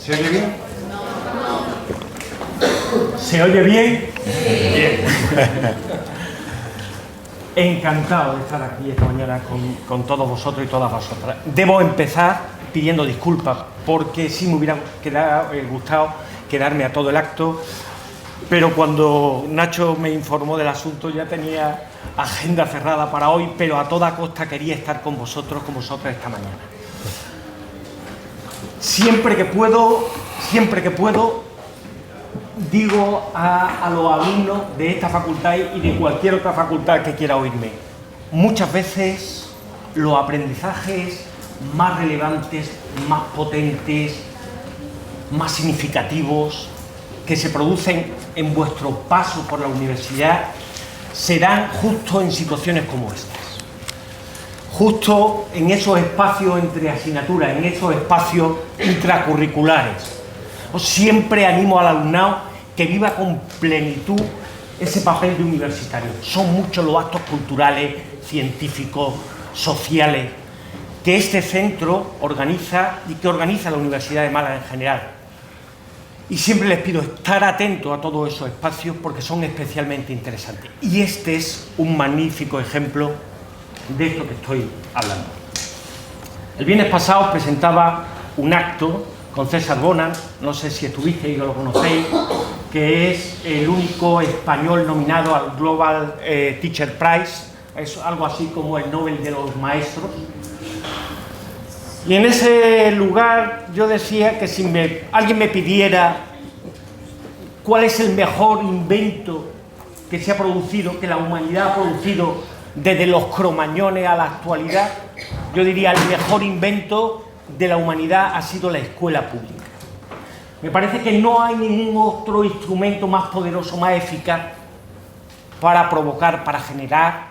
¿Se oye bien? ¿Se oye bien? Bien. Encantado de estar aquí esta mañana con todos vosotros y todas vosotras. Debo empezar pidiendo disculpas porque sí me hubiera gustado quedarme a todo el acto, pero cuando Nacho me informó del asunto ya tenía agenda cerrada para hoy, pero a toda costa quería estar con vosotras esta mañana. Siempre que puedo, digo a los alumnos de esta facultad y de cualquier otra facultad que quiera oírme, muchas veces los aprendizajes más relevantes, más potentes, más significativos que se producen en vuestro paso por la universidad se dan justo en situaciones como estas. Justo en esos espacios entre asignaturas, en esos espacios intracurriculares. Siempre animo al alumnado que viva con plenitud ese papel de universitario. Son muchos los actos culturales, científicos, sociales, que este centro organiza y que organiza la Universidad de Málaga en general. Y siempre les pido estar atentos a todos esos espacios porque son especialmente interesantes. Y este es un magnífico ejemplo de esto que estoy hablando. El viernes pasado presentaba un acto con César Bonan, no sé si estuvisteis o lo conocéis, que es el único español nominado al Global Teacher Prize, es algo así como el Nobel de los Maestros. Y en ese lugar yo decía que si alguien me pidiera cuál es el mejor invento que se ha producido, que la humanidad ha producido desde los cromañones a la actualidad, yo diría el mejor invento de la humanidad ha sido la escuela pública. Me parece que no hay ningún otro instrumento más poderoso, más eficaz para provocar, para generar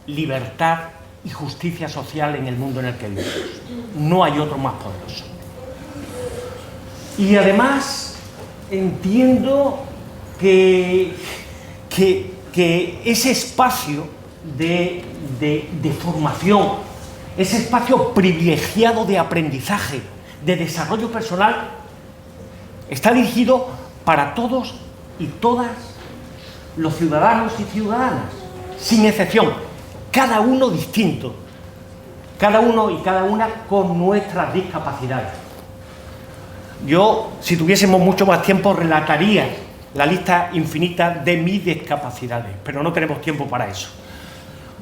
libertad y justicia social en el mundo en el que vivimos. No hay otro más poderoso. Y además entiendo que ese espacio de formación, ese espacio privilegiado de aprendizaje, de desarrollo personal, está dirigido para todos y todas los ciudadanos y ciudadanas, sin excepción, cada uno distinto, cada uno y cada una con nuestras discapacidades. Yo, si tuviésemos mucho más tiempo, relataría la lista infinita de mis discapacidades, pero no tenemos tiempo para eso.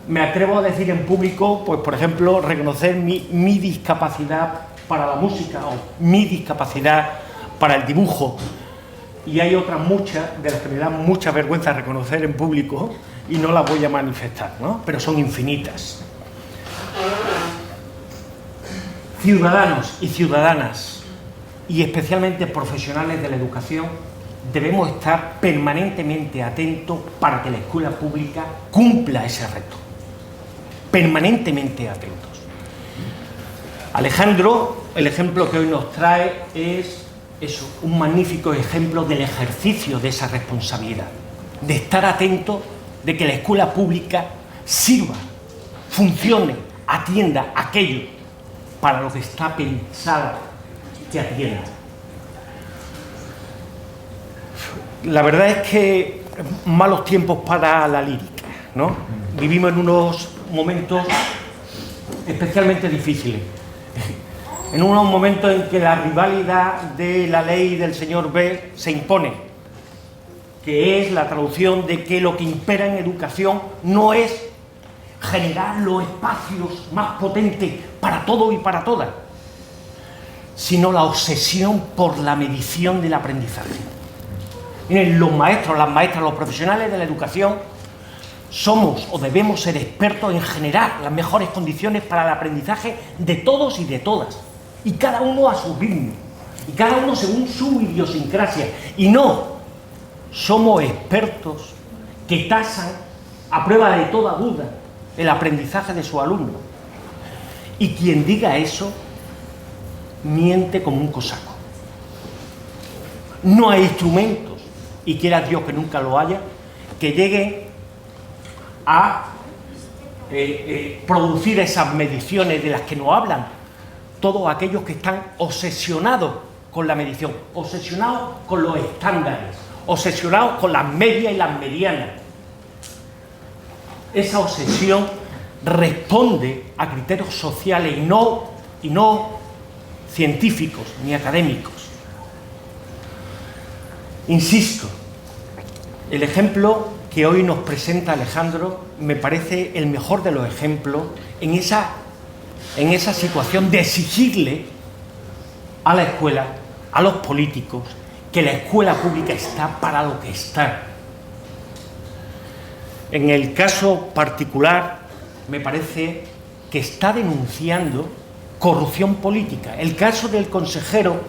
Me atrevo a decir en público, pues por ejemplo, reconocer mi discapacidad para la música o mi discapacidad para el dibujo. Y hay otras muchas de las que me dan mucha vergüenza reconocer en público y no las voy a manifestar, ¿no? Pero son infinitas. Ciudadanos y ciudadanas, y especialmente profesionales de la educación, debemos estar permanentemente atentos para que la escuela pública cumpla ese reto. Permanentemente atentos. Alejandro, el ejemplo que hoy nos trae es eso, un magnífico ejemplo del ejercicio de esa responsabilidad, de estar atento de que la escuela pública sirva, funcione, atienda aquello para lo que está pensada que atienda. La verdad es que malos tiempos para la lírica, ¿no? Vivimos en unos momentos especialmente difíciles, en unos momentos en que la rivalidad de la ley del señor B se impone, que es la traducción de que lo que impera en educación no es generar los espacios más potentes para todo y para todas, sino la obsesión por la medición del aprendizaje. Miren, los maestros, las maestras, los profesionales de la educación somos o debemos ser expertos en generar las mejores condiciones para el aprendizaje de todos y de todas, y cada uno a su ritmo, y cada uno según su idiosincrasia, y no somos expertos que tasan a prueba de toda duda el aprendizaje de su alumno. Y quien diga eso miente como un cosaco. No hay instrumentos, y quiera Dios que nunca lo haya, que lleguen a producir esas mediciones de las que nos hablan todos aquellos que están obsesionados con la medición, obsesionados con los estándares, obsesionados con las medias y las medianas. Esa obsesión responde a criterios sociales y no científicos ni académicos. Insisto, el ejemplo que hoy nos presenta Alejandro me parece el mejor de los ejemplos en esa situación de exigirle a la escuela, a los políticos, que la escuela pública está para lo que está. En el caso particular, me parece que está denunciando corrupción política. El caso del consejero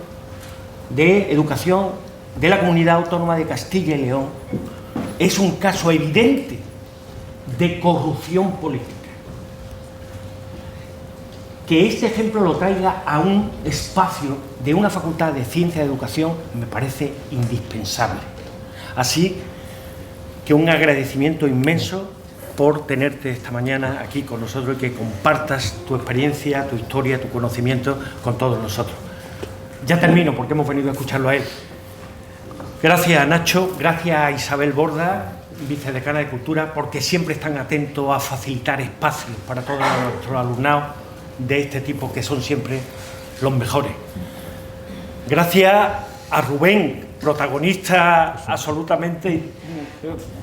de Educación de la Comunidad Autónoma de Castilla y León es un caso evidente de corrupción política. Que este ejemplo lo traiga a un espacio de una facultad de Ciencia de Educación me parece indispensable. Así que un agradecimiento inmenso por tenerte esta mañana aquí con nosotros y que compartas tu experiencia, tu historia, tu conocimiento con todos nosotros. Ya termino porque hemos venido a escucharlo a él. Gracias a Nacho, gracias a Isabel Borda, vicedecana de Cultura, porque siempre están atentos a facilitar espacios para todos nuestros alumnados de este tipo, que son siempre los mejores. Gracias a Rubén, protagonista absolutamente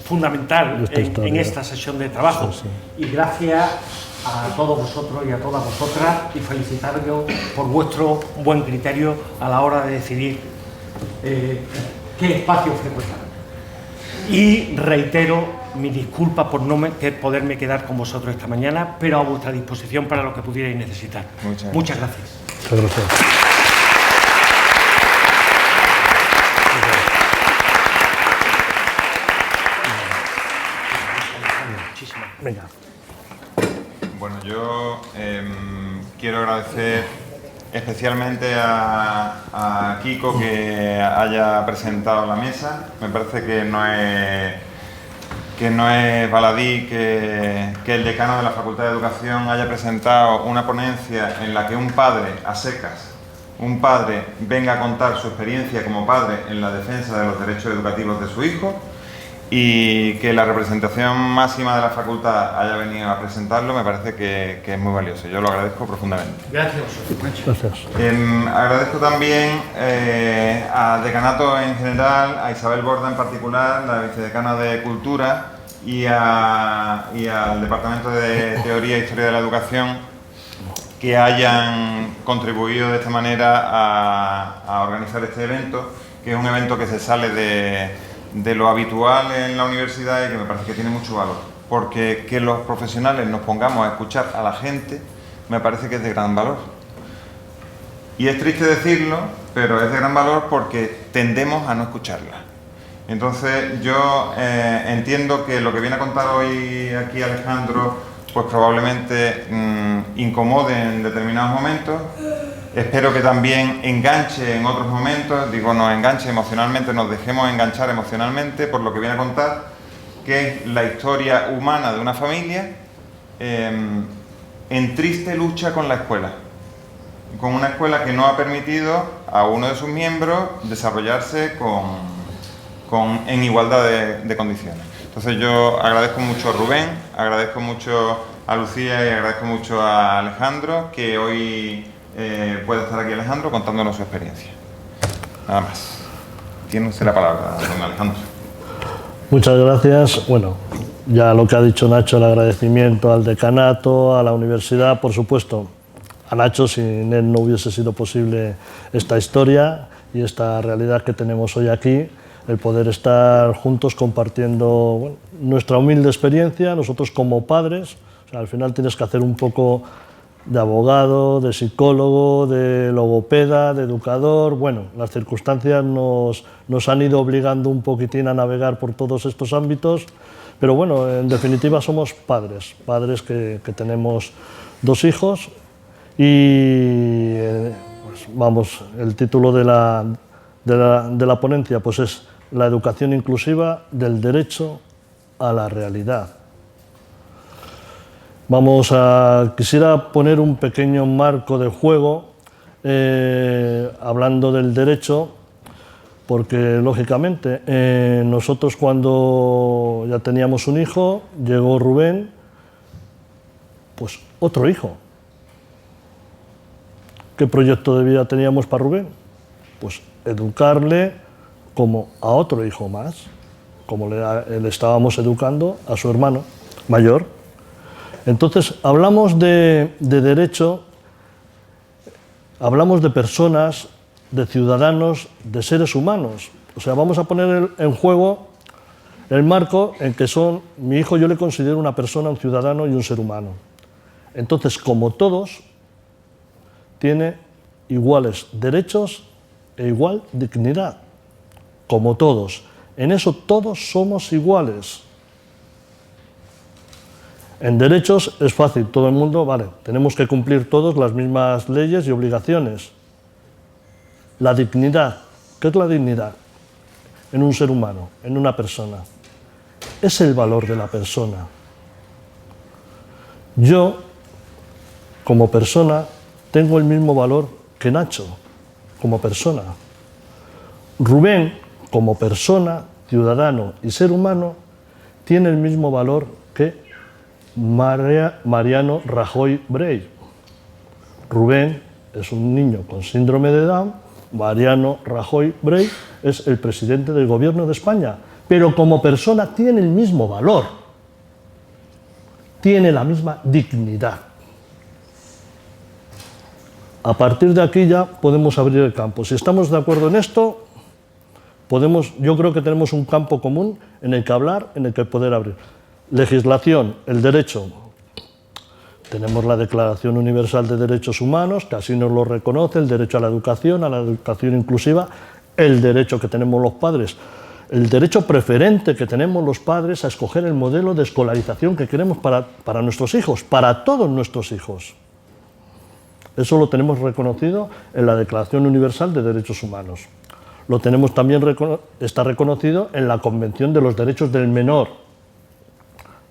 fundamental en esta sesión de trabajo. Y gracias a todos vosotros y a todas vosotras, y felicitaros por vuestro buen criterio a la hora de decidir qué espacio frecuentar. Y reitero mi disculpa por no poderme quedar con vosotros esta mañana, pero a vuestra disposición para lo que pudierais necesitar. Muchas gracias. Muchas gracias. Venga. Bueno, yo quiero agradecer especialmente a Kiko que haya presentado la mesa. Me parece que no es baladí que el decano de la Facultad de Educación haya presentado una ponencia en la que un padre a secas, un padre venga a contar su experiencia como padre en la defensa de los derechos educativos de su hijo, y que la representación máxima de la facultad haya venido a presentarlo. Me parece que es muy valioso. Yo lo agradezco profundamente. Gracias. Gracias. Agradezco también al decanato en general, a Isabel Borda en particular, la vicedecana de Cultura, y al Departamento de Teoría e Historia de la Educación, que hayan contribuido de esta manera a organizar este evento, que es un evento que se sale de lo habitual en la universidad y que me parece que tiene mucho valor, porque que los profesionales nos pongamos a escuchar a la gente me parece que es de gran valor. Y es triste decirlo, pero es de gran valor porque tendemos a no escucharla. Entonces yo entiendo que lo que viene a contar hoy aquí Alejandro pues probablemente incomode en determinados momentos. Espero que también enganche en otros momentos, nos enganche emocionalmente, nos dejemos enganchar emocionalmente por lo que viene a contar, que es la historia humana de una familia en triste lucha con la escuela. Con una escuela que no ha permitido a uno de sus miembros desarrollarse en igualdad de condiciones. Entonces yo agradezco mucho a Rubén, agradezco mucho a Lucía y agradezco mucho a Alejandro que hoy... puede estar aquí Alejandro contándonos su experiencia. Nada más. Tiene usted la palabra, don Alejandro. Muchas gracias. Bueno, ya lo que ha dicho Nacho, el agradecimiento al decanato, a la universidad, por supuesto. A Nacho, sin él no hubiese sido posible esta historia y esta realidad que tenemos hoy aquí, el poder estar juntos compartiendo nuestra humilde experiencia, nosotros como padres. O sea, al final tienes que hacer un poco de abogado, de psicólogo, de logopeda, de educador. Bueno, las circunstancias nos han ido obligando un poquitín a navegar por todos estos ámbitos, pero bueno, en definitiva somos padres que tenemos 2 hijos y pues, vamos, el título de la ponencia pues es la educación inclusiva del derecho a la realidad. Quisiera poner un pequeño marco de juego hablando del derecho, porque lógicamente nosotros cuando ya teníamos un hijo, llegó Rubén, pues otro hijo. ¿Qué proyecto de vida teníamos para Rubén? Pues educarle como a otro hijo más, como le estábamos educando a su hermano mayor. Entonces, hablamos de derecho, hablamos de personas, de ciudadanos, de seres humanos. O sea, vamos a poner en juego el marco en que mi hijo yo le considero una persona, un ciudadano y un ser humano. Entonces, como todos, tiene iguales derechos e igual dignidad, como todos. En eso todos somos iguales. En derechos es fácil, todo el mundo, vale, tenemos que cumplir todos las mismas leyes y obligaciones. La dignidad, ¿qué es la dignidad? En un ser humano, en una persona. Es el valor de la persona. Yo, como persona, tengo el mismo valor que Nacho, como persona. Rubén, como persona, ciudadano y ser humano, tiene el mismo valor que Mariano Rajoy Brey. Rubén es un niño con síndrome de Down, Mariano Rajoy Brey es el presidente del gobierno de España, pero como persona tiene el mismo valor, tiene la misma dignidad. A partir de aquí ya podemos abrir el campo. Si estamos de acuerdo en esto, yo creo que tenemos un campo común en el que hablar, en el que poder abrir. Legislación, el derecho. Tenemos la Declaración Universal de Derechos Humanos, que así nos lo reconoce, el derecho a la educación inclusiva, el derecho que tenemos los padres, el derecho preferente que tenemos los padres a escoger el modelo de escolarización que queremos para nuestros hijos, para todos nuestros hijos. Eso lo tenemos reconocido en la Declaración Universal de Derechos Humanos. Lo tenemos también, está reconocido en la Convención de los Derechos del Menor.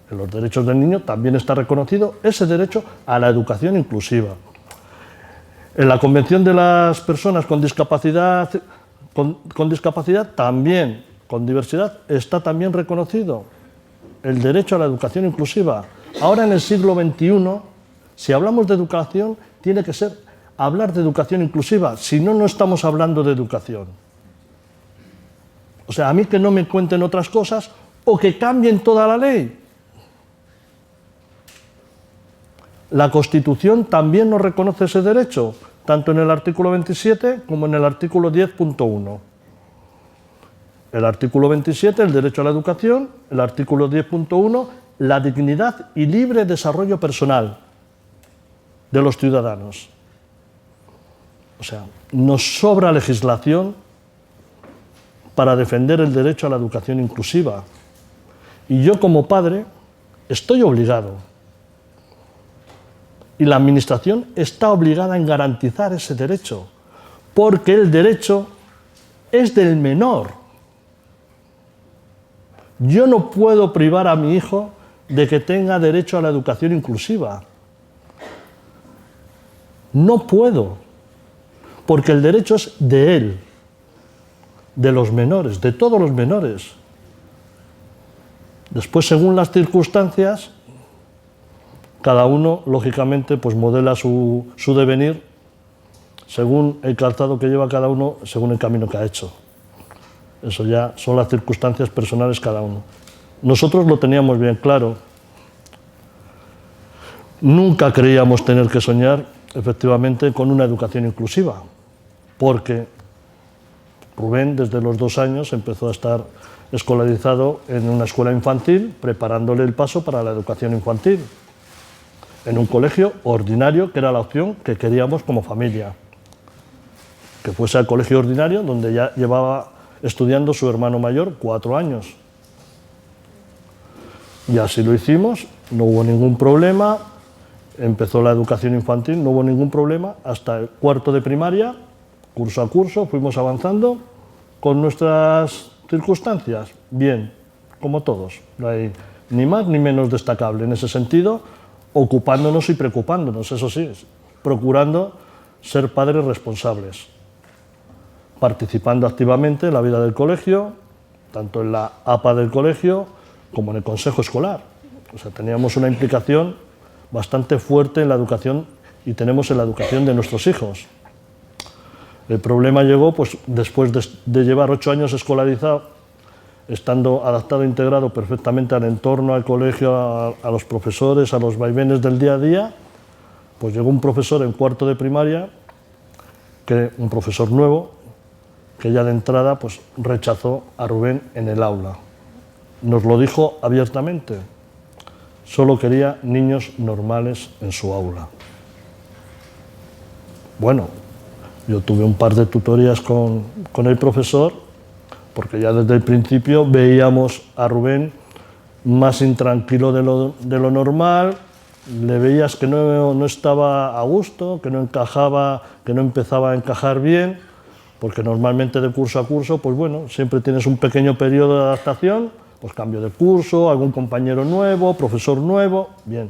En los derechos del niño también está reconocido ese derecho a la educación inclusiva. En la Convención de las Personas con Discapacidad, también, con diversidad, está también reconocido el derecho a la educación inclusiva. Ahora en el siglo XXI, si hablamos de educación, tiene que ser hablar de educación inclusiva, si no, no estamos hablando de educación. O sea, a mí que no me cuenten otras cosas o que cambien toda la ley. La Constitución también nos reconoce ese derecho, tanto en el artículo 27 como en el artículo 10.1. El artículo 27, el derecho a la educación, el artículo 10.1, la dignidad y libre desarrollo personal de los ciudadanos. O sea, nos sobra legislación para defender el derecho a la educación inclusiva. Y yo como padre estoy obligado. Y la Administración está obligada en garantizar ese derecho, porque el derecho es del menor. Yo no puedo privar a mi hijo de que tenga derecho a la educación inclusiva. No puedo, porque el derecho es de él, de los menores, de todos los menores. Después, según las circunstancias, cada uno, lógicamente, pues modela su devenir según el calzado que lleva cada uno, según el camino que ha hecho. Eso ya son las circunstancias personales cada uno. Nosotros lo teníamos bien claro. Nunca creíamos tener que soñar, efectivamente, con una educación inclusiva, porque Rubén, desde los 2 años, empezó a estar escolarizado en una escuela infantil, preparándole el paso para la educación infantil, en un colegio ordinario, que era la opción que queríamos como familia. Que fuese al colegio ordinario, donde ya llevaba estudiando su hermano mayor 4 años. Y así lo hicimos, no hubo ningún problema, empezó la educación infantil, no hubo ningún problema, hasta el 4º de primaria, curso a curso, fuimos avanzando con nuestras circunstancias, bien, como todos, no hay ni más ni menos destacable en ese sentido, ocupándonos y preocupándonos, eso sí, procurando ser padres responsables, participando activamente en la vida del colegio, tanto en la APA del colegio como en el consejo escolar. O sea, teníamos una implicación bastante fuerte en la educación y tenemos en la educación de nuestros hijos. El problema llegó pues, después de llevar 8 años escolarizado, estando adaptado e integrado perfectamente al entorno, al colegio, a los profesores, a los vaivenes del día a día. Pues llegó un profesor en cuarto de primaria, un profesor nuevo, que ya de entrada pues, rechazó a Rubén en el aula. Nos lo dijo abiertamente. Solo quería niños normales en su aula. Bueno, yo tuve un par de tutorías con el profesor, porque ya desde el principio veíamos a Rubén más intranquilo de lo normal, le veías que no estaba a gusto, que no encajaba, que no empezaba a encajar bien, porque normalmente de curso a curso, pues bueno, siempre tienes un pequeño periodo de adaptación, pues cambio de curso, algún compañero nuevo, profesor nuevo, bien.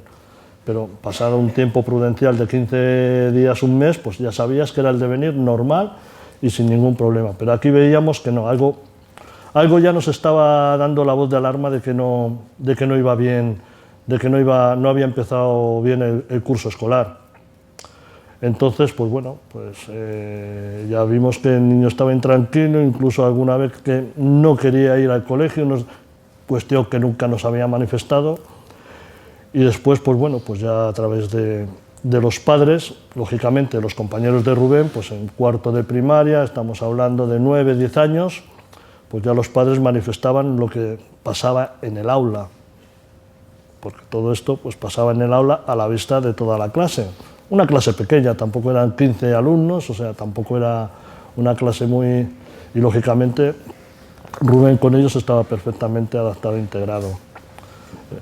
Pero pasado un tiempo prudencial de 15 días, un mes, pues ya sabías que era el devenir normal y sin ningún problema. Pero aquí veíamos que no, algo ya nos estaba dando la voz de alarma de que no iba bien, de que no había empezado bien el curso escolar. Entonces, pues bueno, ya vimos que el niño estaba intranquilo, incluso alguna vez que no quería ir al colegio, cuestión que nunca nos había manifestado. Y después, pues bueno, pues ya a través de los padres, lógicamente los compañeros de Rubén, pues en cuarto de primaria, estamos hablando de 9, 10 años, pues ya los padres manifestaban lo que pasaba en el aula, porque todo esto pues pasaba en el aula a la vista de toda la clase. Una clase pequeña, tampoco eran 15 alumnos, o sea, tampoco era una clase muy... Y lógicamente Rubén con ellos estaba perfectamente adaptado e integrado.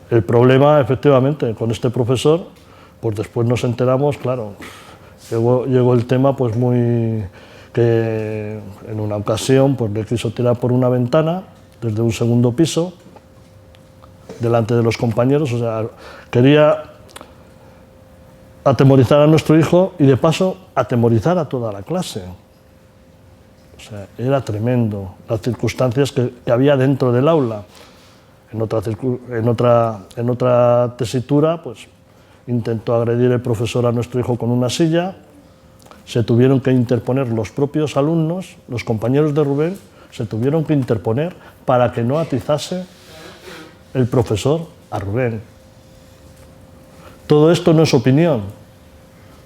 El problema, efectivamente, con este profesor, pues después nos enteramos, claro, llegó el tema pues muy... que en una ocasión pues le quiso tirar por una ventana desde un segundo piso, delante de los compañeros, o sea, quería atemorizar a nuestro hijo y de paso atemorizar a toda la clase. O sea, era tremendo las circunstancias que había dentro del aula. En otra tesitura, pues intentó agredir el profesor a nuestro hijo con una silla, se tuvieron que interponer los propios alumnos, los compañeros de Rubén, se tuvieron que interponer para que no atizase el profesor a Rubén. Todo esto no es opinión,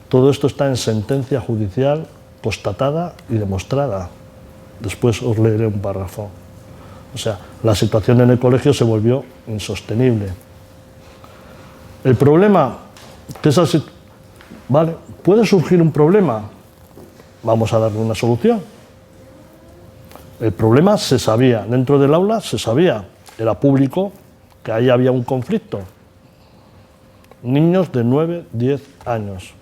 todo esto está en sentencia judicial constatada y demostrada. Después os leeré un párrafo. O sea, la situación en el colegio se volvió insostenible. El problema, vale, puede surgir un problema, vamos a darle una solución. El problema se sabía, dentro del aula se sabía, era público que ahí había un conflicto. Niños de 9, 10 años.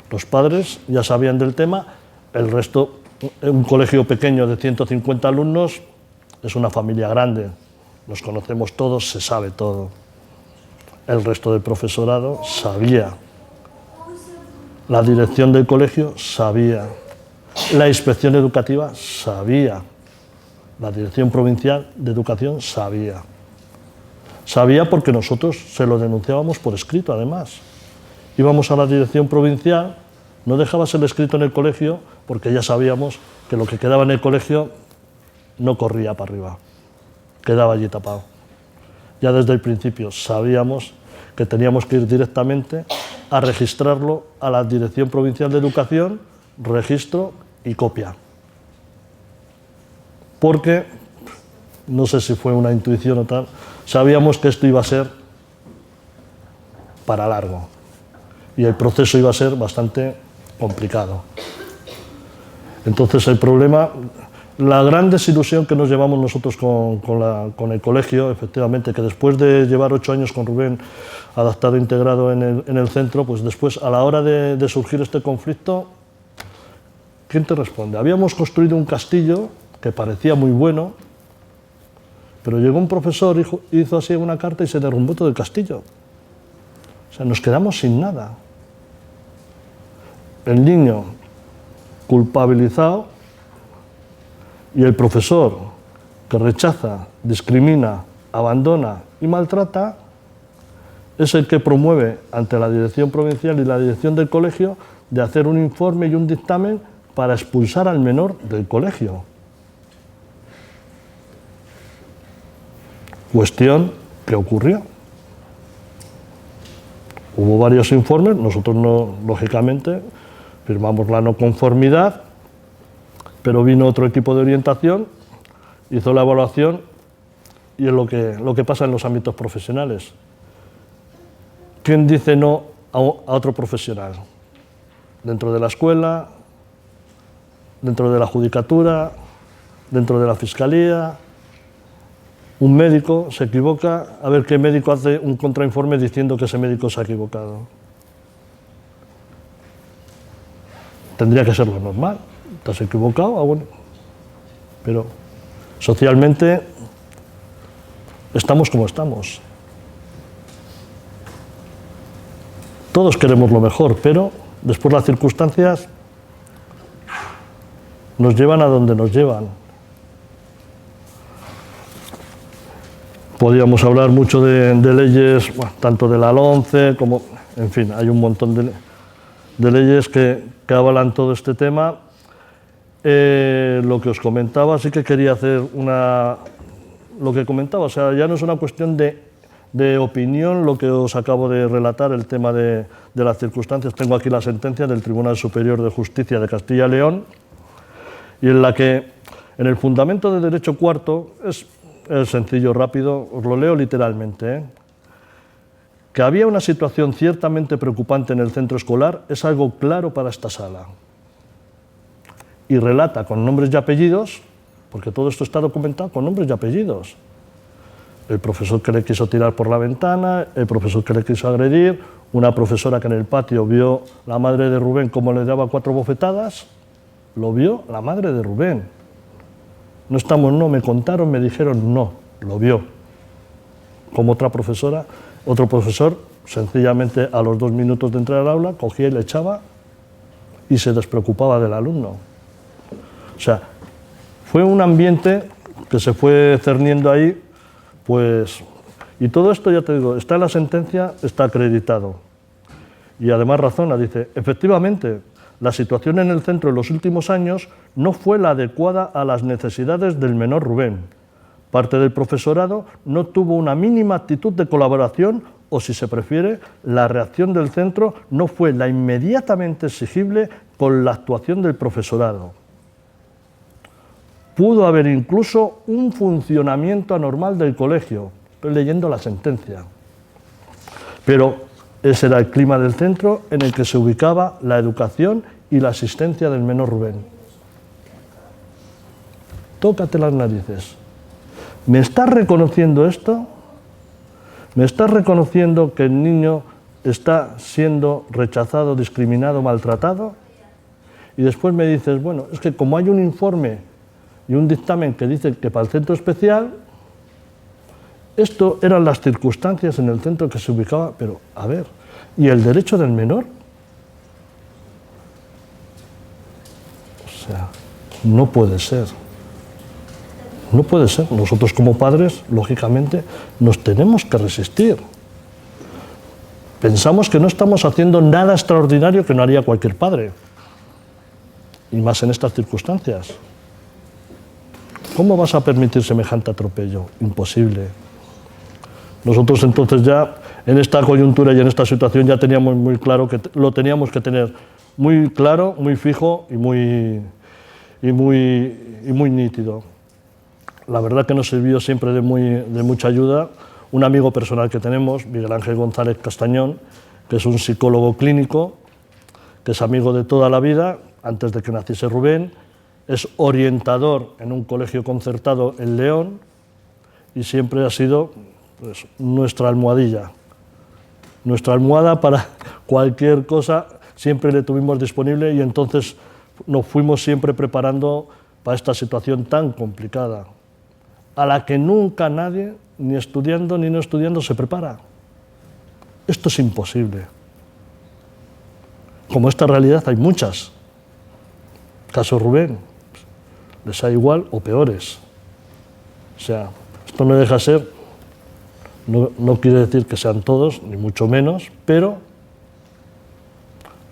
Los padres ya sabían del tema, el resto, un colegio pequeño de 150 alumnos, es una familia grande, nos conocemos todos, se sabe todo. El resto del profesorado sabía. La dirección del colegio sabía. La inspección educativa sabía. La dirección provincial de educación sabía. Sabía porque nosotros se lo denunciábamos por escrito, además. Íbamos a la dirección provincial, no dejabas el escrito en el colegio porque ya sabíamos que lo que quedaba en el colegio no corría para arriba, quedaba allí tapado. Ya desde el principio sabíamos que teníamos que ir directamente a registrarlo a la Dirección Provincial de Educación, registro y copia. Porque, no sé si fue una intuición o tal, sabíamos que esto iba a ser para largo y el proceso iba a ser bastante complicado. Entonces el problema... La gran desilusión que nos llevamos nosotros con el colegio, efectivamente, que después de llevar 8 años con Rubén adaptado e integrado en el centro, pues después, a la hora de surgir este conflicto, ¿quién te responde? Habíamos construido un castillo que parecía muy bueno, pero llegó un profesor, hizo así una carta y se derrumbó todo el castillo. O sea, nos quedamos sin nada. El niño culpabilizado, y el profesor que rechaza, discrimina, abandona y maltrata es el que promueve ante la dirección provincial y la dirección del colegio de hacer un informe y un dictamen para expulsar al menor del colegio. Cuestión que ocurrió. Hubo varios informes, nosotros no, lógicamente, firmamos la no conformidad, pero vino otro equipo de orientación, hizo la evaluación y es lo que pasa en los ámbitos profesionales. ¿Quién dice no a otro profesional? Dentro de la escuela, dentro de la judicatura, dentro de la fiscalía. Un médico se equivoca, a ver qué médico hace un contrainforme diciendo que ese médico se ha equivocado. Tendría que ser lo normal. ¿Te has equivocado? Ah, bueno. Pero socialmente estamos como estamos. Todos queremos lo mejor, pero después las circunstancias nos llevan a donde nos llevan. Podríamos hablar mucho de leyes, bueno, tanto de la LOMCE como, en fin, hay un montón de leyes que avalan todo este tema. Lo que os comentaba, sí que quería hacer lo que comentaba, o sea, ya no es una cuestión de opinión lo que os acabo de relatar, el tema de las circunstancias. Tengo aquí la sentencia del Tribunal Superior de Justicia de Castilla y León, y en la que, en el fundamento de derecho cuarto, es sencillo, rápido, os lo leo literalmente, que había una situación ciertamente preocupante en el centro escolar es algo claro para esta sala. Y relata con nombres y apellidos, porque todo esto está documentado con nombres y apellidos. El profesor que le quiso tirar por la ventana, el profesor que le quiso agredir, una profesora que en el patio vio la madre de Rubén cómo le daba 4 bofetadas, lo vio la madre de Rubén. No estamos, no, me contaron, me dijeron, no, lo vio. Como otra profesora, otro profesor, sencillamente a los 2 minutos de entrar al aula, cogía y le echaba y se despreocupaba del alumno. O sea, fue un ambiente que se fue cerniendo ahí, pues, y todo esto, ya te digo, está en la sentencia, está acreditado. Y además razona, dice, efectivamente, la situación en el centro en los últimos años no fue la adecuada a las necesidades del menor Rubén. Parte del profesorado no tuvo una mínima actitud de colaboración o, si se prefiere, la reacción del centro no fue la inmediatamente exigible con la actuación del profesorado. Pudo haber incluso un funcionamiento anormal del colegio, estoy leyendo la sentencia. Pero ese era el clima del centro en el que se ubicaba la educación y la asistencia del menor Rubén. Tócate las narices. ¿Me estás reconociendo esto? ¿Me estás reconociendo que el niño está siendo rechazado, discriminado, maltratado? Y después me dices, bueno, es que como hay un informe y un dictamen que dice que para el centro especial, esto eran las circunstancias en el centro que se ubicaba, pero a ver, ¿y el derecho del menor? O sea, no puede ser. No puede ser. Nosotros como padres, lógicamente, nos tenemos que resistir. Pensamos que no estamos haciendo nada extraordinario que no haría cualquier padre. Y más en estas circunstancias. ¿Cómo vas a permitir semejante atropello? Imposible. Nosotros entonces ya, en esta coyuntura y en esta situación, ya teníamos muy claro que lo teníamos que tener muy claro, muy fijo y muy nítido. La verdad que nos sirvió siempre de mucha ayuda un amigo personal que tenemos, Miguel Ángel González Castañón, que es un psicólogo clínico, que es amigo de toda la vida, antes de que naciese Rubén, es orientador en un colegio concertado en León y siempre ha sido, pues, nuestra almohadilla. Nuestra almohada para cualquier cosa siempre le tuvimos disponible, y entonces nos fuimos siempre preparando para esta situación tan complicada, a la que nunca nadie, ni estudiando ni no estudiando, se prepara. Esto es imposible. Como esta realidad hay muchas. Caso Rubén, les da igual o peores. O sea, esto no deja de ser, no quiere decir que sean todos, ni mucho menos, pero,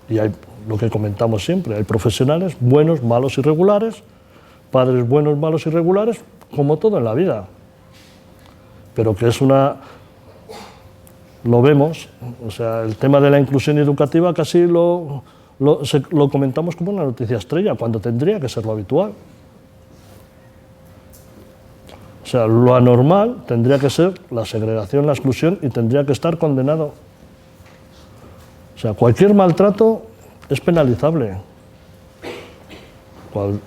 y hay lo que comentamos siempre, hay profesionales buenos, malos y regulares, padres buenos, malos y regulares, como todo en la vida. Pero que es lo vemos, o sea, el tema de la inclusión educativa casi lo comentamos como una noticia estrella, cuando tendría que ser lo habitual. O sea, lo anormal tendría que ser la segregación, la exclusión, y tendría que estar condenado. O sea, cualquier maltrato es penalizable.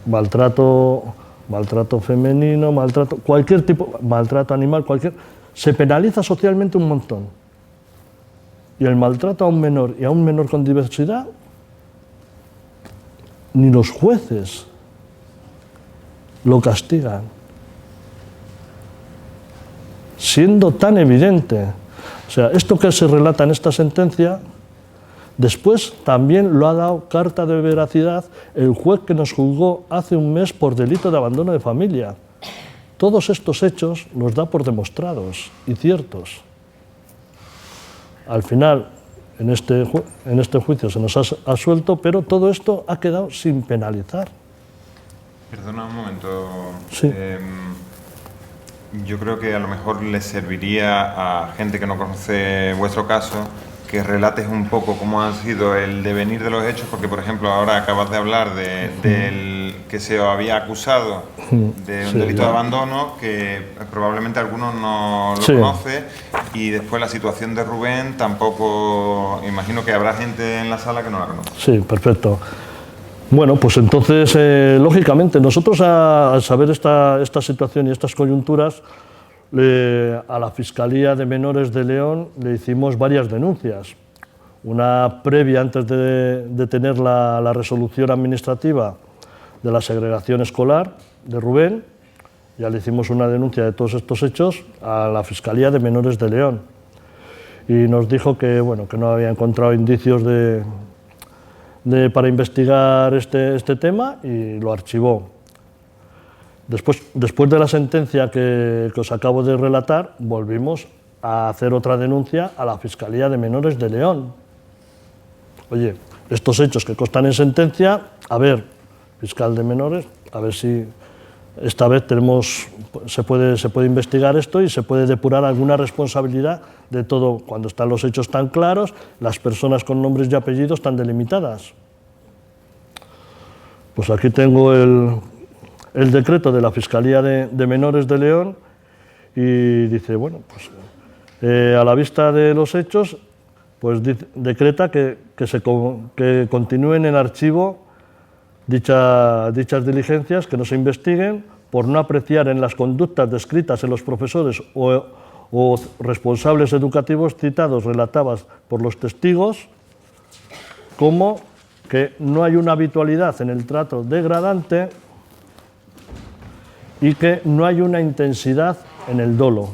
Maltrato femenino, cualquier tipo, maltrato animal, se penaliza socialmente un montón. Y el maltrato a un menor y a un menor con diversidad, ni los jueces lo castigan. Siendo tan evidente. O sea, esto que se relata en esta sentencia, después también lo ha dado carta de veracidad el juez que nos juzgó hace un mes por delito de abandono de familia. Todos estos hechos los da por demostrados y ciertos. Al final, en este juicio se nos ha absuelto, pero todo esto ha quedado sin penalizar. Perdona un momento. Sí. Yo creo que a lo mejor le serviría a gente que no conoce vuestro caso que relates un poco cómo ha sido el devenir de los hechos, porque por ejemplo ahora acabas de hablar del que se había acusado de un delito de abandono, que probablemente algunos no lo conoce, y después la situación de Rubén tampoco, imagino que habrá gente en la sala que no la conoce. Sí, perfecto. Bueno, pues entonces, lógicamente, nosotros al saber esta situación y estas coyunturas, a la Fiscalía de Menores de León le hicimos varias denuncias. Una previa, antes de tener la resolución administrativa de la segregación escolar de Rubén, ya le hicimos una denuncia de todos estos hechos a la Fiscalía de Menores de León. Y nos dijo que, bueno, que no había encontrado indicios para investigar este tema, y lo archivó. Después de la sentencia que os acabo de relatar, volvimos a hacer otra denuncia a la Fiscalía de Menores de León. Oye, estos hechos que constan en sentencia, a ver, fiscal de menores, a ver si esta vez se puede investigar esto y se puede depurar alguna responsabilidad de todo, cuando están los hechos tan claros, las personas con nombres y apellidos tan delimitadas. Pues aquí tengo el decreto de la Fiscalía de Menores de León, y dice, bueno, pues a la vista de los hechos, pues decreta que continúen en archivo dichas diligencias, que no se investiguen por no apreciar en las conductas descritas en los profesores o responsables educativos citados, relatadas por los testigos, como que no hay una habitualidad en el trato degradante y que no hay una intensidad en el dolo.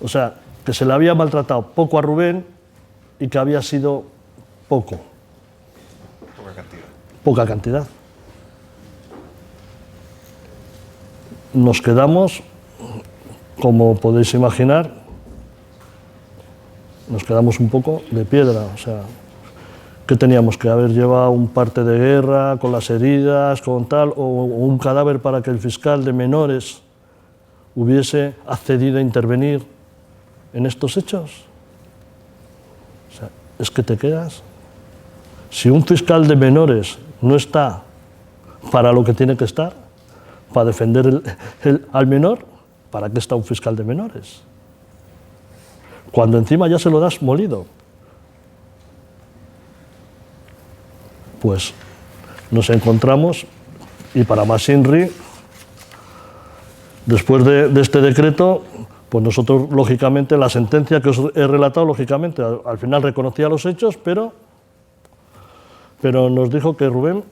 O sea, que se le había maltratado poco a Rubén y que había sido poco. Poca cantidad. Poca cantidad. Nos quedamos, como podéis imaginar, nos quedamos un poco de piedra. O sea, que teníamos que haber llevado un parte de guerra con las heridas, con tal, o un cadáver para que el fiscal de menores hubiese accedido a intervenir en estos hechos. O sea, es que te quedas. Si un fiscal de menores no está para lo que tiene que estar, para defender al menor, ¿para qué está un fiscal de menores? Cuando encima ya se lo das molido. Pues nos encontramos, y para más INRI, después de este decreto, pues nosotros, lógicamente, la sentencia que os he relatado, lógicamente, al final reconocía los hechos, pero nos dijo que Rubén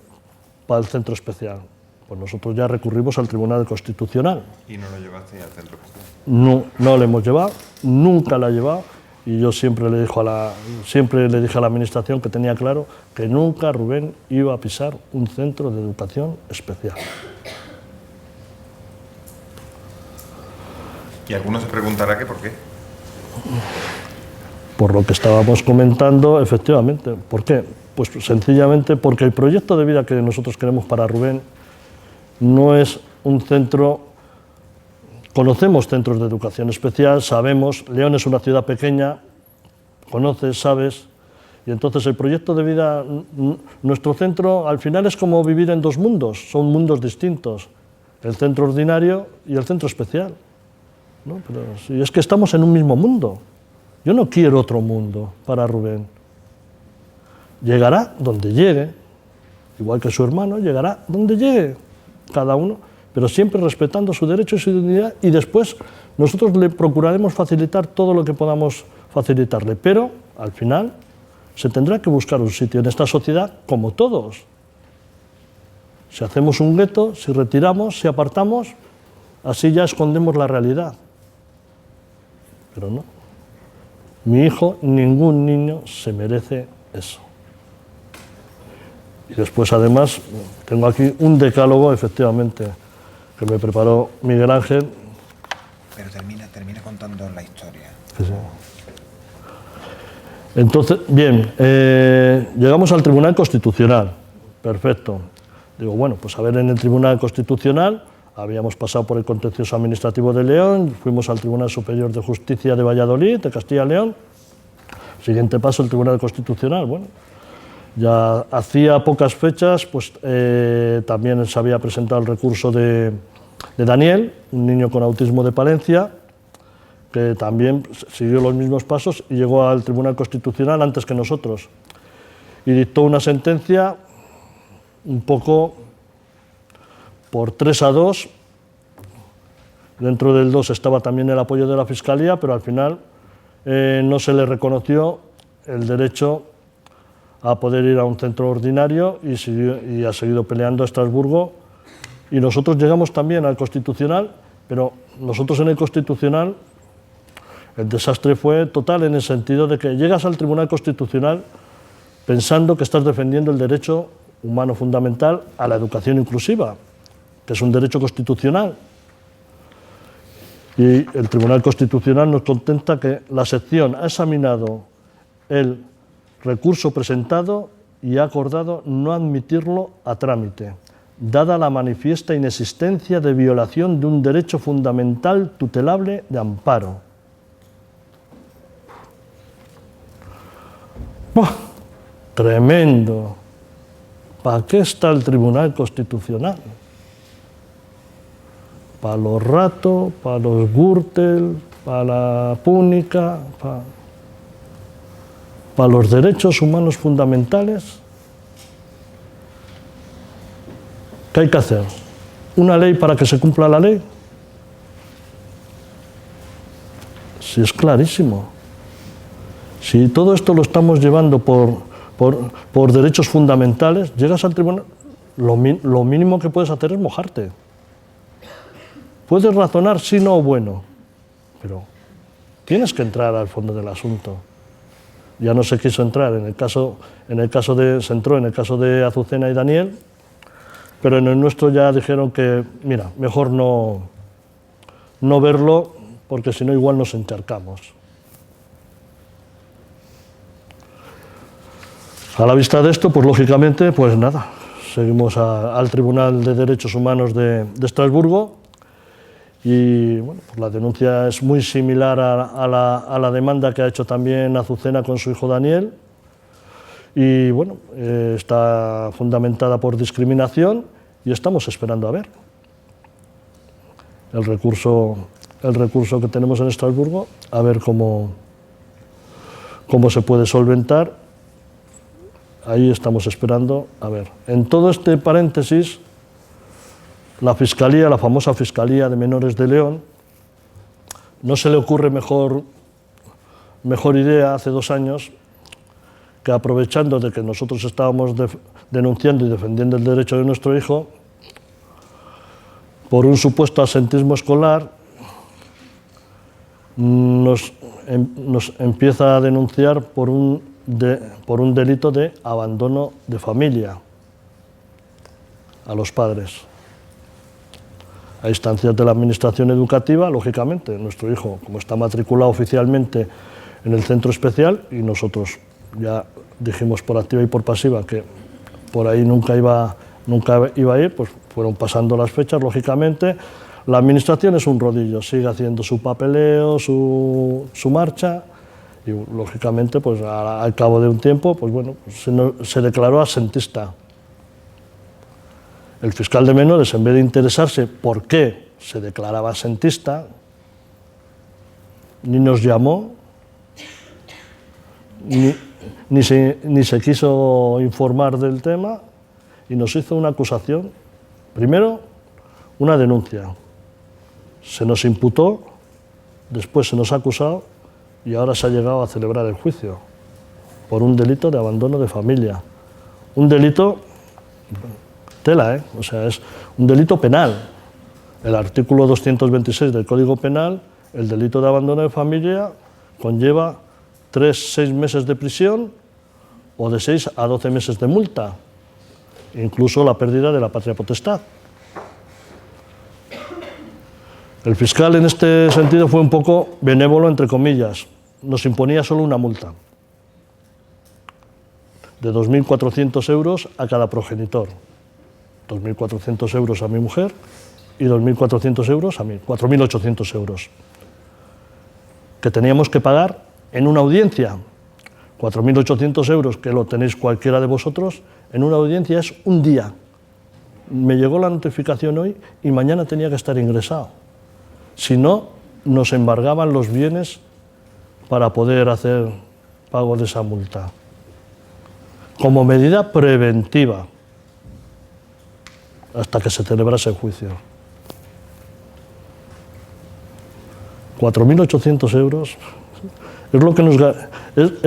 para el centro especial. Pues nosotros ya recurrimos al Tribunal Constitucional. ¿Y no lo llevaste al centro especial? No lo hemos llevado, nunca lo ha llevado, y yo siempre le dije a la administración que tenía claro que nunca Rubén iba a pisar un centro de educación especial. Y alguno se preguntará que por qué. Por lo que estábamos comentando, efectivamente. ¿Por qué? Pues sencillamente porque el proyecto de vida que nosotros queremos para Rubén no es un centro. Conocemos centros de educación especial, sabemos, León es una ciudad pequeña, conoces, sabes, y entonces el proyecto de vida, nuestro centro al final es como vivir en dos mundos, son mundos distintos, el centro ordinario y el centro especial. ¿No? Pero si es que estamos en un mismo mundo. Yo no quiero otro mundo para Rubén. Llegará donde llegue, igual que su hermano, llegará donde llegue, cada uno, pero siempre respetando su derecho y su dignidad, y después nosotros le procuraremos facilitar todo lo que podamos facilitarle, pero al final se tendrá que buscar un sitio en esta sociedad como todos. Si hacemos un gueto, si retiramos, si apartamos, así ya escondemos la realidad. Pero no. Mi hijo, ningún niño se merece eso. Y después, además, tengo aquí un decálogo, efectivamente, que me preparó Miguel Ángel. Pero termina contando la historia. Sí. Entonces, bien, llegamos al Tribunal Constitucional. Perfecto. Digo, bueno, pues a ver, en el Tribunal Constitucional habíamos pasado por el Contencioso Administrativo de León, fuimos al Tribunal Superior de Justicia de Valladolid, de Castilla y León. Siguiente paso, el Tribunal Constitucional. Bueno, ya hacía pocas fechas, pues también se había presentado el recurso de Daniel, un niño con autismo de Palencia, que también siguió los mismos pasos y llegó al Tribunal Constitucional antes que nosotros. Y dictó una sentencia un poco por 3-2, dentro del 2 estaba también el apoyo de la Fiscalía, pero al final no se le reconoció el derecho a poder ir a un centro ordinario y ha seguido peleando a Estrasburgo. Y nosotros llegamos también al Constitucional, pero nosotros en el Constitucional el desastre fue total en el sentido de que llegas al Tribunal Constitucional pensando que estás defendiendo el derecho humano fundamental a la educación inclusiva, que es un derecho constitucional. Y el Tribunal Constitucional nos contenta que la sección ha examinado el recurso presentado y ha acordado no admitirlo a trámite, dada la manifiesta inexistencia de violación de un derecho fundamental tutelable de amparo. ¡Buah! Tremendo. ¿Para qué está el Tribunal Constitucional? Para los ratos, para los Gürtel, para la púnica, para los derechos humanos fundamentales. ¿Qué hay que hacer? ¿Una ley para que se cumpla la ley? Sí, es clarísimo. Si todo esto lo estamos llevando por derechos fundamentales, llegas al tribunal, lo mínimo que puedes hacer es mojarte. Puedes razonar sí, no o bueno, pero tienes que entrar al fondo del asunto. Ya no se quiso entrar, se entró en el caso de Azucena y Daniel, pero en el nuestro ya dijeron que, mira, mejor no verlo, porque si no igual nos encharcamos. A la vista de esto, pues lógicamente, pues nada, seguimos al Tribunal de Derechos Humanos de Estrasburgo y bueno, pues la denuncia es muy similar a la demanda que ha hecho también Azucena con su hijo Daniel y bueno, está fundamentada por discriminación y estamos esperando a ver el recurso que tenemos en Estrasburgo, a ver cómo se puede solventar. Ahí estamos esperando, a ver. En todo este paréntesis, la Fiscalía, la famosa Fiscalía de Menores de León, no se le ocurre mejor idea hace 2 años que aprovechando de que nosotros estábamos denunciando y defendiendo el derecho de nuestro hijo, por un supuesto absentismo escolar, nos empieza a denunciar por un delito de abandono de familia a los padres. A instancias de la Administración Educativa, lógicamente, nuestro hijo, como está matriculado oficialmente en el centro especial, y nosotros ya dijimos por activa y por pasiva que por ahí nunca iba a ir, pues fueron pasando las fechas, lógicamente. La Administración es un rodillo, sigue haciendo su papeleo, su marcha, y lógicamente pues al cabo de un tiempo pues bueno, se declaró absentista. El fiscal de menores, en vez de interesarse por qué se declaraba absentista, ni nos llamó, ni se quiso informar del tema, y nos hizo una acusación. Primero, una denuncia. Se nos imputó, después se nos ha acusado y ahora se ha llegado a celebrar el juicio por un delito de abandono de familia. Un delito, tela, o sea, es un delito penal. El artículo 226 del Código Penal, el delito de abandono de familia, conlleva 6 meses de prisión o de 6 a 12 meses de multa, incluso la pérdida de la patria potestad. El fiscal en este sentido fue un poco benévolo, entre comillas. Nos imponía solo una multa de 2.400 euros a cada progenitor. 2.400 euros a mi mujer y 2.400 euros a mí, 4.800 euros, que teníamos que pagar en una audiencia. 4.800 euros, que lo tenéis cualquiera de vosotros, en una audiencia es un día. Me llegó la notificación hoy y mañana tenía que estar ingresado. Si no, nos embargaban los bienes para poder hacer pago de esa multa. Como medida preventiva, hasta que se celebrase el juicio. 4.800 euros es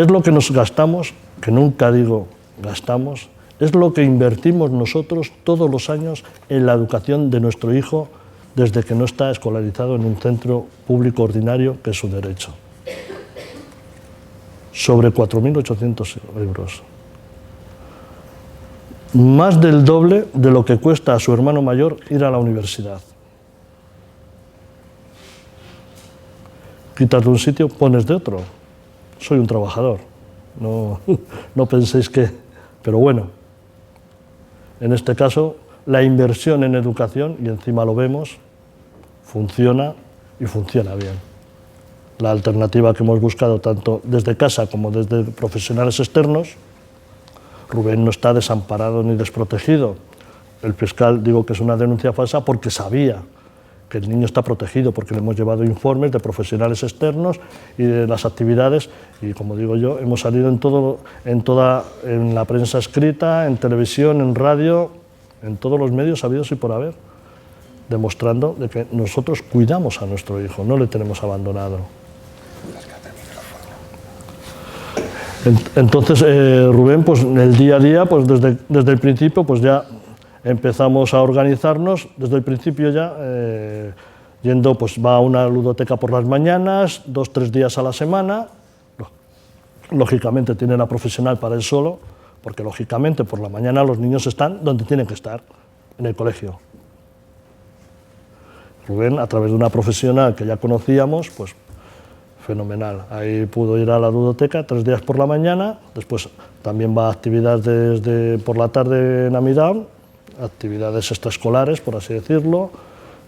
lo que nos gastamos, que nunca digo gastamos, es lo que invertimos nosotros todos los años en la educación de nuestro hijo desde que no está escolarizado en un centro público ordinario, que es su derecho. Sobre 4.800 euros. Más del doble de lo que cuesta a su hermano mayor ir a la universidad. Quitas de un sitio, pones de otro. Soy un trabajador. No penséis que... Pero bueno, en este caso, la inversión en educación, y encima lo vemos, funciona y funciona bien. La alternativa que hemos buscado tanto desde casa como desde profesionales externos, Rubén no está desamparado ni desprotegido. El fiscal, digo que es una denuncia falsa porque sabía que el niño está protegido, porque le hemos llevado informes de profesionales externos y de las actividades, y como digo yo, hemos salido en la prensa escrita, en televisión, en radio, en todos los medios habidos y por haber, demostrando de que nosotros cuidamos a nuestro hijo, no le tenemos abandonado. Entonces, Rubén, pues en el día a día, pues desde el principio, pues ya empezamos a organizarnos, desde el principio ya, yendo, pues va a una ludoteca por las mañanas, 2-3 días a la semana, lógicamente tiene la profesional para él solo, porque lógicamente por la mañana los niños están donde tienen que estar, en el colegio. Rubén, a través de una profesional que ya conocíamos, pues fenomenal. Ahí pudo ir a la ludoteca 3 días por la mañana, después también va a actividades por la tarde en Amidam, actividades extraescolares, por así decirlo,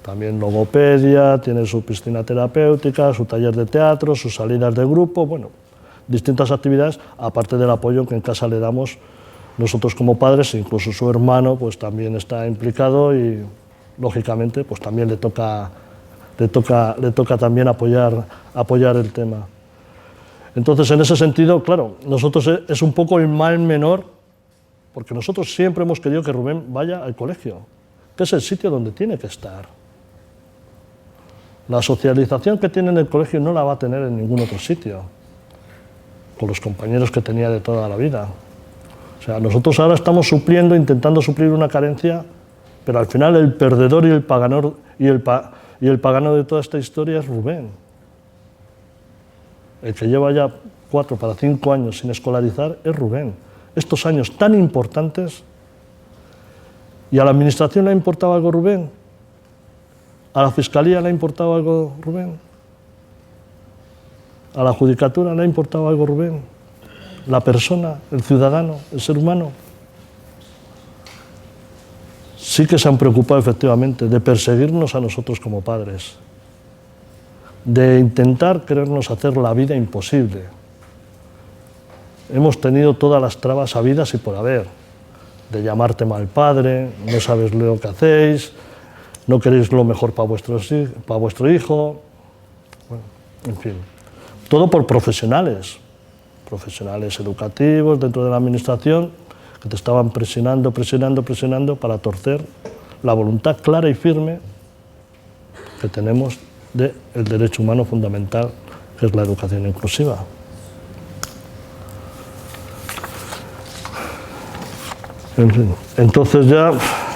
también logopedia, tiene su piscina terapéutica, su taller de teatro, sus salidas de grupo, bueno, distintas actividades, aparte del apoyo que en casa le damos nosotros como padres, incluso su hermano pues también está implicado y lógicamente pues también le toca también apoyar el tema. Entonces, en ese sentido, claro, nosotros es un poco el mal menor, porque nosotros siempre hemos querido que Rubén vaya al colegio, que es el sitio donde tiene que estar. La socialización que tiene en el colegio no la va a tener en ningún otro sitio, con los compañeros que tenía de toda la vida. O sea, nosotros ahora estamos intentando suplir una carencia, pero al final el perdedor y el pagador y el pagano de toda esta historia es Rubén. El que lleva ya 4 para 5 años sin escolarizar es Rubén. Estos años tan importantes. ¿Y a la administración le ha importado algo Rubén? ¿A la fiscalía le ha importado algo Rubén? ¿A la judicatura le ha importado algo Rubén? ¿La persona, el ciudadano, el ser humano? Sí que se han preocupado efectivamente de perseguirnos a nosotros como padres, de intentar querernos hacer la vida imposible. Hemos tenido todas las trabas habidas y por haber, de llamarte mal padre, no sabes lo que hacéis, no queréis lo mejor para vuestro hijo, bueno, en fin, todo por profesionales educativos dentro de la administración que te estaban presionando para torcer la voluntad clara y firme que tenemos del derecho humano fundamental, que es la educación inclusiva. En fin, entonces ya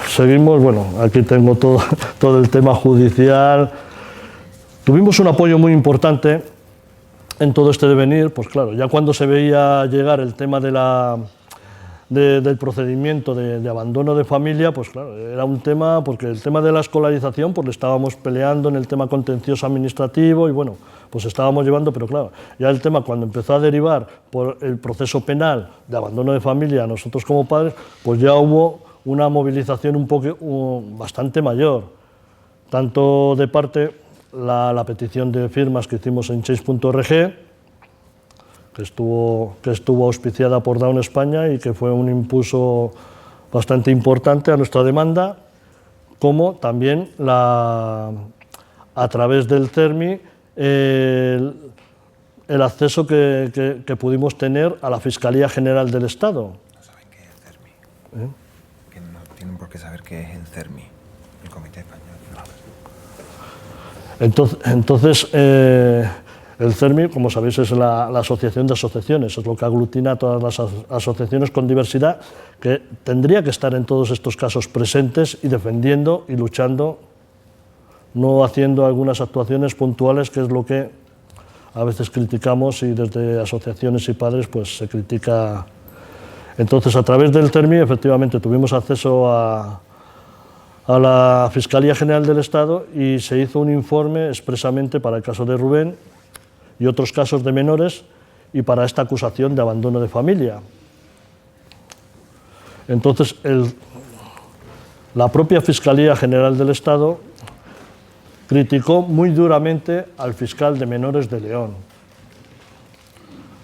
seguimos, bueno, aquí tengo todo el tema judicial. Tuvimos un apoyo muy importante en todo este devenir, pues claro, ya cuando se veía llegar el tema del procedimiento de abandono de familia, pues claro, era un tema, porque el tema de la escolarización, pues le estábamos peleando en el tema contencioso administrativo y bueno, pues estábamos llevando, pero claro, ya el tema cuando empezó a derivar por el proceso penal de abandono de familia a nosotros como padres, pues ya hubo una movilización bastante mayor, tanto de parte la petición de firmas que hicimos en Change.org, que estuvo auspiciada por Down España y que fue un impulso bastante importante a nuestra demanda, como también a través del CERMI el acceso que pudimos tener a la Fiscalía General del Estado. No saben qué es el CERMI. Que no tienen por qué saber qué es el CERMI, el Comité Español. Entonces el CERMI, como sabéis, es la asociación de asociaciones, es lo que aglutina a todas las asociaciones con diversidad, que tendría que estar en todos estos casos presentes y defendiendo y luchando, no haciendo algunas actuaciones puntuales, que es lo que a veces criticamos y desde asociaciones y padres pues se critica. Entonces, a través del CERMI, efectivamente, tuvimos acceso a la Fiscalía General del Estado y se hizo un informe expresamente para el caso de Rubén y otros casos de menores y para esta acusación de abandono de familia. Entonces, la propia Fiscalía General del Estado criticó muy duramente al fiscal de menores de León,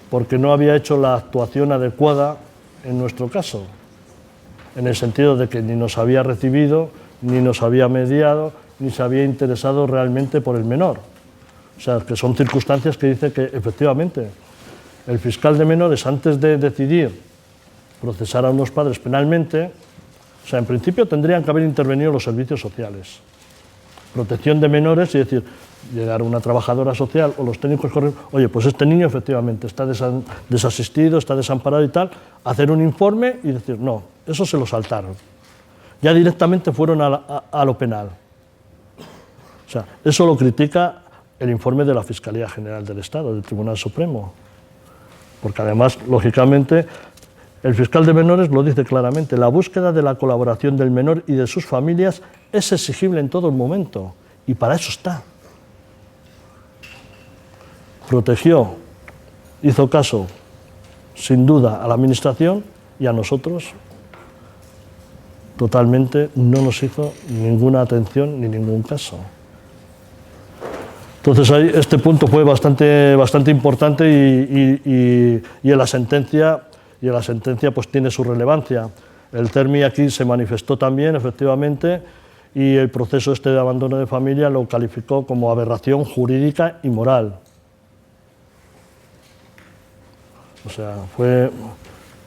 porque no había hecho la actuación adecuada en nuestro caso, en el sentido de que ni nos había recibido, ni nos había mediado, ni se había interesado realmente por el menor. O sea, que son circunstancias que dice que efectivamente el fiscal de menores, antes de decidir procesar a unos padres penalmente, o sea, en principio tendrían que haber intervenido los servicios sociales, protección de menores, y decir, llegar a una trabajadora social o los técnicos correspondientes, oye, pues este niño efectivamente está desasistido, está desamparado y tal, hacer un informe y decir, no, eso se lo saltaron. Ya directamente fueron a lo penal. O sea, eso lo critica el informe de la Fiscalía General del Estado, del Tribunal Supremo. Porque además, lógicamente, el fiscal de menores lo dice claramente, la búsqueda de la colaboración del menor y de sus familias es exigible en todo momento, y para eso está. Protegió, hizo caso, sin duda, a la Administración y a nosotros, totalmente no nos hizo ninguna atención ni ningún caso. Entonces ahí, este punto fue bastante importante y en la sentencia pues tiene su relevancia. El CERMI aquí se manifestó también, efectivamente, y el proceso este de abandono de familia lo calificó como aberración jurídica y moral. O sea, fue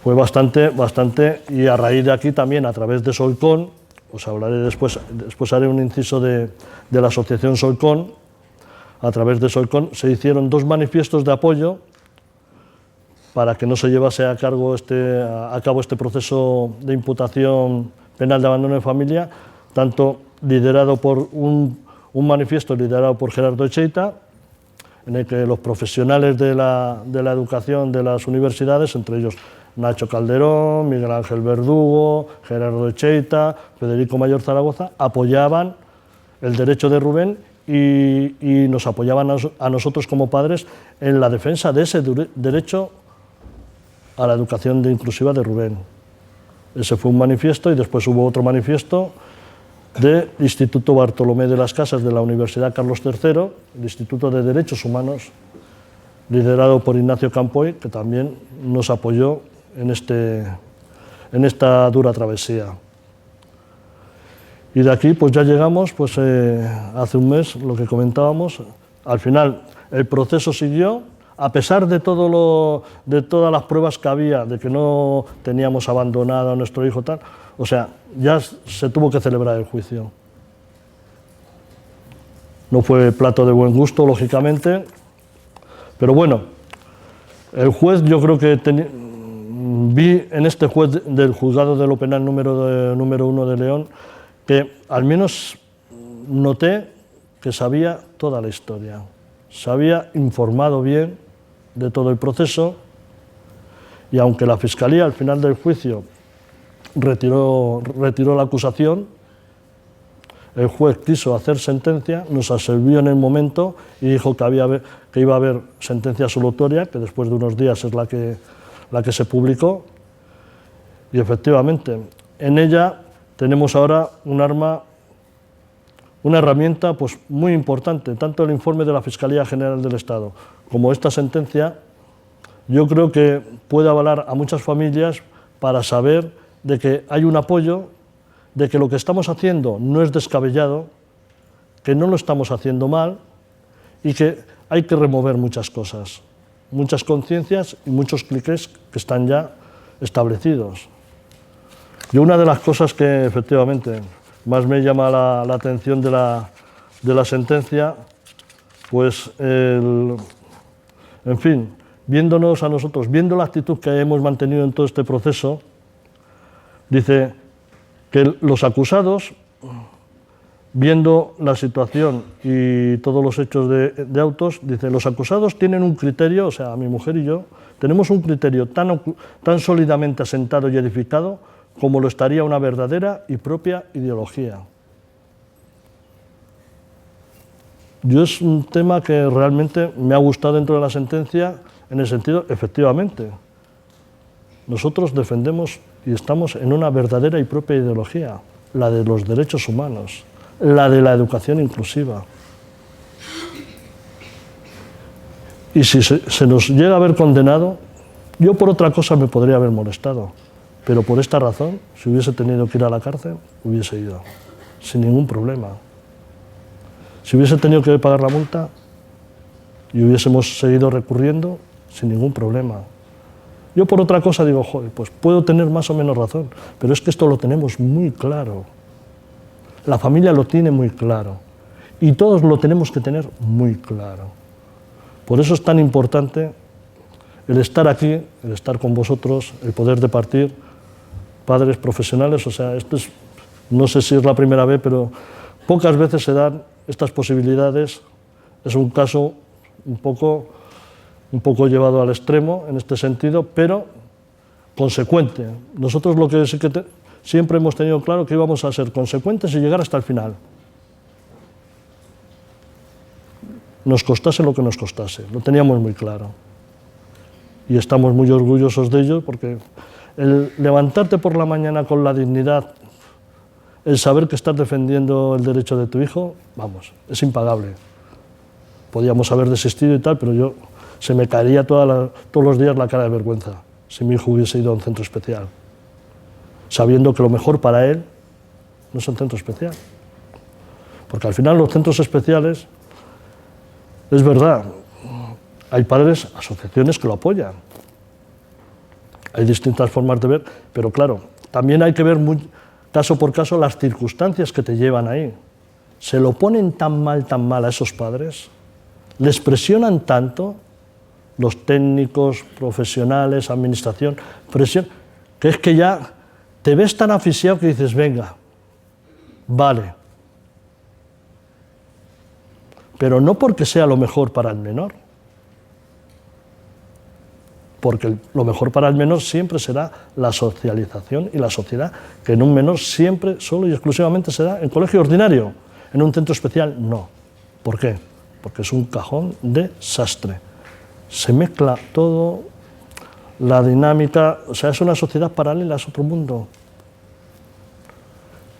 bastante, y a raíz de aquí también, a través de Solcon, os hablaré después haré un inciso de la asociación Solcon. A través de Solcon se hicieron 2 manifiestos de apoyo para que no se llevase a cabo este proceso de imputación penal de abandono de familia, tanto liderado por un manifiesto liderado por Gerardo Echeita, en el que los profesionales de la educación de las universidades, entre ellos Nacho Calderón, Miguel Ángel Verdugo, Gerardo Echeita, Federico Mayor Zaragoza, apoyaban el derecho de Rubén y nos apoyaban a nosotros como padres en la defensa de ese derecho a la educación inclusiva de Rubén. Ese fue un manifiesto y después hubo otro manifiesto del Instituto Bartolomé de las Casas de la Universidad Carlos III, el Instituto de Derechos Humanos, liderado por Ignacio Campoy, que también nos apoyó en esta dura travesía. Y de aquí pues ya llegamos, pues hace un mes, lo que comentábamos, al final el proceso siguió, a pesar de todas las pruebas que había, de que no teníamos abandonado a nuestro hijo tal, o sea, ya se tuvo que celebrar el juicio. No fue plato de buen gusto, lógicamente, pero bueno, el juez, yo creo que vi en este juez del Juzgado de lo Penal número 1 de León, que al menos noté que sabía toda la historia, se había informado bien de todo el proceso, y aunque la Fiscalía al final del juicio retiró la acusación, el juez quiso hacer sentencia, nos absolvió en el momento y dijo que iba a haber sentencia absolutoria, que después de unos días es la que se publicó, y efectivamente en ella tenemos ahora una herramienta pues, muy importante, tanto el informe de la Fiscalía General del Estado como esta sentencia. Yo creo que puede avalar a muchas familias para saber de que hay un apoyo, de que lo que estamos haciendo no es descabellado, que no lo estamos haciendo mal y que hay que remover muchas cosas, muchas conciencias y muchos clichés que están ya establecidos. Y una de las cosas que efectivamente más me llama la atención de la sentencia, pues, en fin, viéndonos a nosotros, viendo la actitud que hemos mantenido en todo este proceso, dice que los acusados, viendo la situación y todos los hechos de autos, dice, los acusados tienen un criterio, o sea, mi mujer y yo, tenemos un criterio tan sólidamente asentado y edificado como lo estaría una verdadera y propia ideología. Yo es un tema que realmente me ha gustado dentro de la sentencia, en el sentido, efectivamente, nosotros defendemos y estamos en una verdadera y propia ideología, la de los derechos humanos, la de la educación inclusiva. Y si se nos llega a haber condenado, yo por otra cosa me podría haber molestado, pero por esta razón, si hubiese tenido que ir a la cárcel, hubiese ido, sin ningún problema. Si hubiese tenido que pagar la multa y hubiésemos seguido recurriendo, sin ningún problema. Yo por otra cosa digo, joder, pues puedo tener más o menos razón, pero es que esto lo tenemos muy claro. La familia lo tiene muy claro y todos lo tenemos que tener muy claro. Por eso es tan importante el estar aquí, el estar con vosotros, el poder departir, padres profesionales, o sea, esto es, no sé si es la primera vez, pero pocas veces se dan estas posibilidades. Es un caso un poco llevado al extremo en este sentido, pero consecuente. Nosotros lo que sí que siempre hemos tenido claro que íbamos a ser consecuentes y llegar hasta el final. Nos costase lo que nos costase, lo teníamos muy claro. Y estamos muy orgullosos de ello, porque el levantarte por la mañana con la dignidad, el saber que estás defendiendo el derecho de tu hijo, vamos, es impagable. Podíamos haber desistido y tal, pero se me caería todos los días la cara de vergüenza si mi hijo hubiese ido a un centro especial, sabiendo que lo mejor para él no es un centro especial. Porque al final los centros especiales, es verdad, hay padres, asociaciones que lo apoyan. Hay distintas formas de ver, pero claro, también hay que ver caso por caso las circunstancias que te llevan ahí. Se lo ponen tan mal a esos padres, les presionan tanto, los técnicos, profesionales, administración, que es que ya te ves tan asfixiado que dices, venga, vale. pero no porque sea lo mejor para el menor, porque lo mejor para el menor siempre será la socialización y la sociedad, que en un menor siempre, solo y exclusivamente se da en colegio ordinario, en un centro especial no. ¿Por qué? Porque es un cajón de sastre. Se mezcla todo, la dinámica, o sea, es una sociedad paralela, es otro mundo.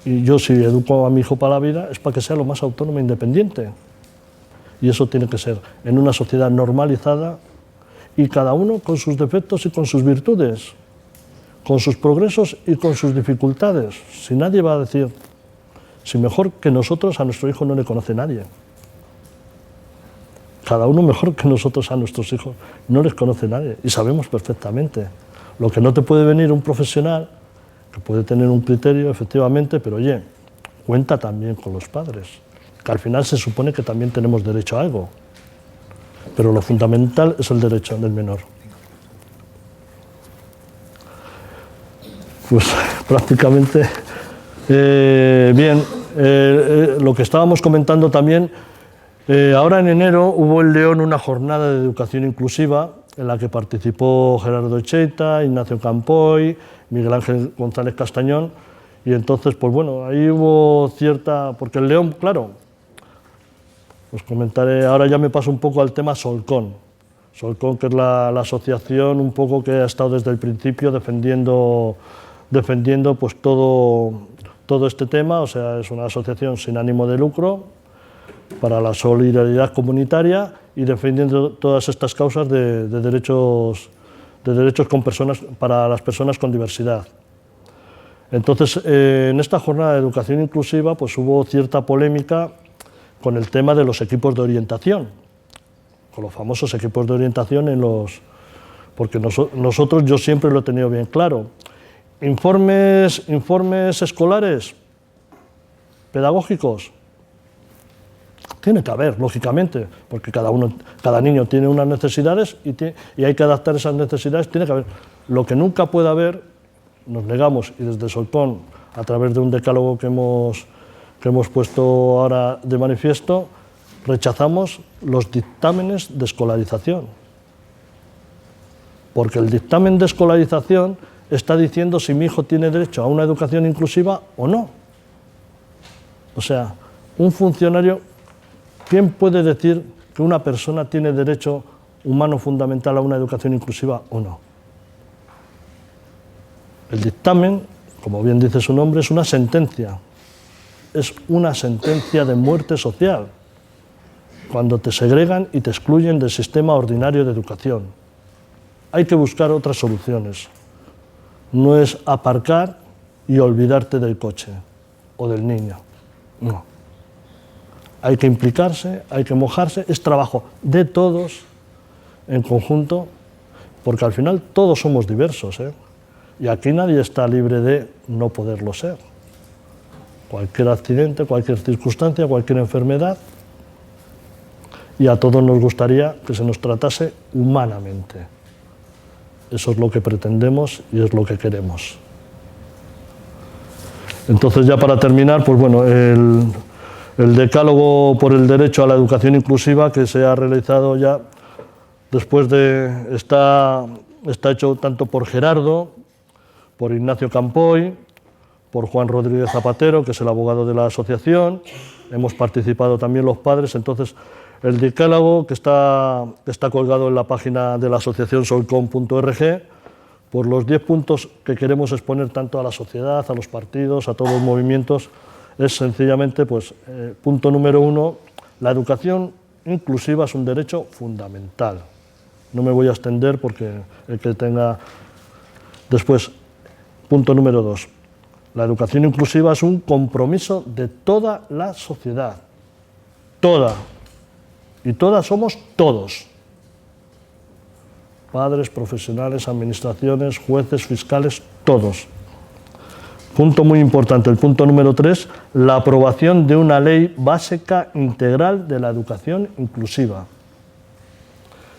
Y yo, si educo a mi hijo para la vida, es para que sea lo más autónomo e independiente. Y eso tiene que ser en una sociedad normalizada, y cada uno con sus defectos y con sus virtudes, con sus progresos y con sus dificultades. Si nadie va a decir, si mejor que nosotros a nuestro hijo no le conoce nadie. Cada uno mejor que nosotros a nuestros hijos no les conoce nadie, y sabemos perfectamente. Lo que no te puede venir un profesional, que puede tener un criterio, efectivamente, pero oye, cuenta también con los padres, que al final se supone que también tenemos derecho a algo. Pero lo fundamental es el derecho del menor. Pues prácticamente, bien, lo que estábamos comentando también, ahora en enero hubo en León una jornada de educación inclusiva en la que participó Gerardo Echeita, Ignacio Campoy, Miguel Ángel González Castañón, y entonces, pues bueno, ahí hubo cierta, porque en León, claro, os comentaré, ahora ya me paso un poco al tema Solcon. Solcon, que es la asociación un poco que ha estado desde el principio defendiendo pues todo este tema, o sea, es una asociación sin ánimo de lucro para la solidaridad comunitaria y defendiendo todas estas causas de derechos con personas, para las personas con diversidad. Entonces, en esta jornada de educación inclusiva pues hubo cierta polémica con el tema de los equipos de orientación, con los famosos equipos de orientación porque nosotros, yo siempre lo he tenido bien claro, informes escolares, pedagógicos, tiene que haber, lógicamente, porque cada niño tiene unas necesidades y hay que adaptar esas necesidades, tiene que haber. Lo que nunca puede haber, nos negamos, y desde Solcon, a través de un decálogo que hemos puesto ahora de manifiesto, rechazamos los dictámenes de escolarización. Porque el dictamen de escolarización está diciendo si mi hijo tiene derecho a una educación inclusiva o no. O sea, un funcionario, ¿quién puede decir que una persona tiene derecho humano fundamental a una educación inclusiva o no? El dictamen, como bien dice su nombre, es una sentencia. Es una sentencia de muerte social, cuando te segregan y te excluyen del sistema ordinario de educación. Hay que buscar otras soluciones. No es aparcar y olvidarte del coche o del niño. No. Hay que implicarse, hay que mojarse, es trabajo de todos en conjunto, porque al final todos somos diversos, ¿eh? Y aquí nadie está libre de no poderlo ser. Cualquier accidente, cualquier circunstancia, cualquier enfermedad, y a todos nos gustaría que se nos tratase humanamente. Eso es lo que pretendemos y es lo que queremos. Entonces, ya para terminar, pues bueno, el decálogo por el derecho a la educación inclusiva que se ha realizado ya después de... está hecho tanto por Gerardo, por Ignacio Campoy, por Juan Rodríguez Zapatero, que es el abogado de la asociación. Hemos participado también los padres. Entonces, el decálogo que está colgado en la página de la asociación solcon.org, por los 10 puntos que queremos exponer tanto a la sociedad, a los partidos, a todos los movimientos, es sencillamente, pues, punto número 1, la educación inclusiva es un derecho fundamental. No me voy a extender porque el que tenga... Después, punto número 2, la educación inclusiva es un compromiso de toda la sociedad. Toda. Y todas somos todos. Padres, profesionales, administraciones, jueces, fiscales, todos. Punto muy importante, el punto número 3, la aprobación de una ley básica integral de la educación inclusiva.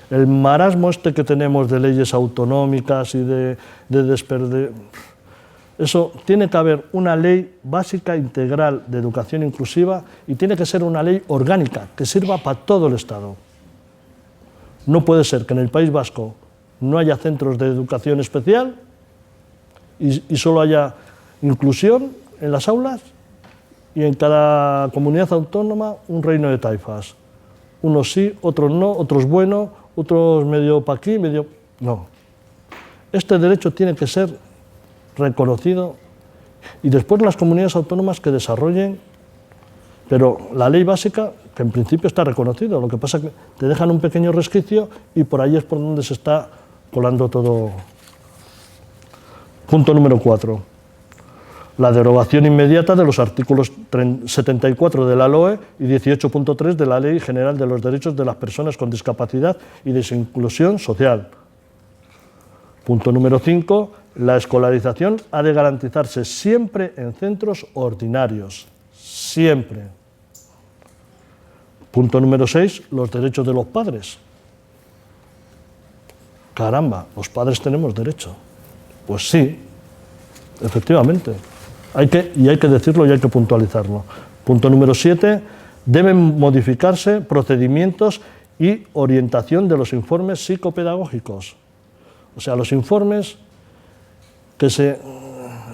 El marasmo este que tenemos de leyes autonómicas y de Eso tiene que haber una ley básica integral de educación inclusiva y tiene que ser una ley orgánica que sirva para todo el Estado. No puede ser que en el País Vasco no haya centros de educación especial y solo haya inclusión en las aulas y en cada comunidad autónoma un reino de taifas. Unos sí, otros no, otros buenos, otros medio pa' aquí, medio... No. Este derecho tiene que ser reconocido y después las comunidades autónomas que desarrollen, pero la ley básica, que en principio está reconocido, lo que pasa es que te dejan un pequeño resquicio y por ahí es por donde se está colando todo. Punto número 4. La derogación inmediata de los artículos 74 de la LOE y 18.3 de la Ley General de los Derechos de las Personas con Discapacidad y de su Inclusión Social. Punto número 5. La escolarización ha de garantizarse siempre en centros ordinarios. Siempre. Punto número 6. Los derechos de los padres. Caramba, los padres tenemos derecho. Pues sí, efectivamente. Hay que decirlo y hay que puntualizarlo. Punto número 7. Deben modificarse procedimientos y orientación de los informes psicopedagógicos. O sea, los informes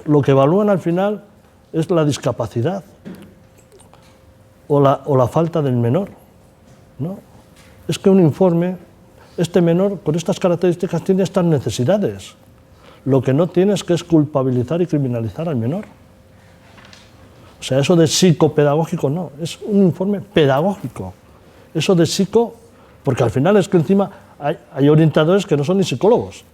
lo que evalúan al final es la discapacidad o la falta del menor, ¿no? Es que un informe, este menor con estas características tiene estas necesidades. Lo que no tiene es que es culpabilizar y criminalizar al menor. O sea, eso de psicopedagógico no, es un informe pedagógico. Eso de psico, porque al final es que encima hay orientadores que no son ni psicólogos.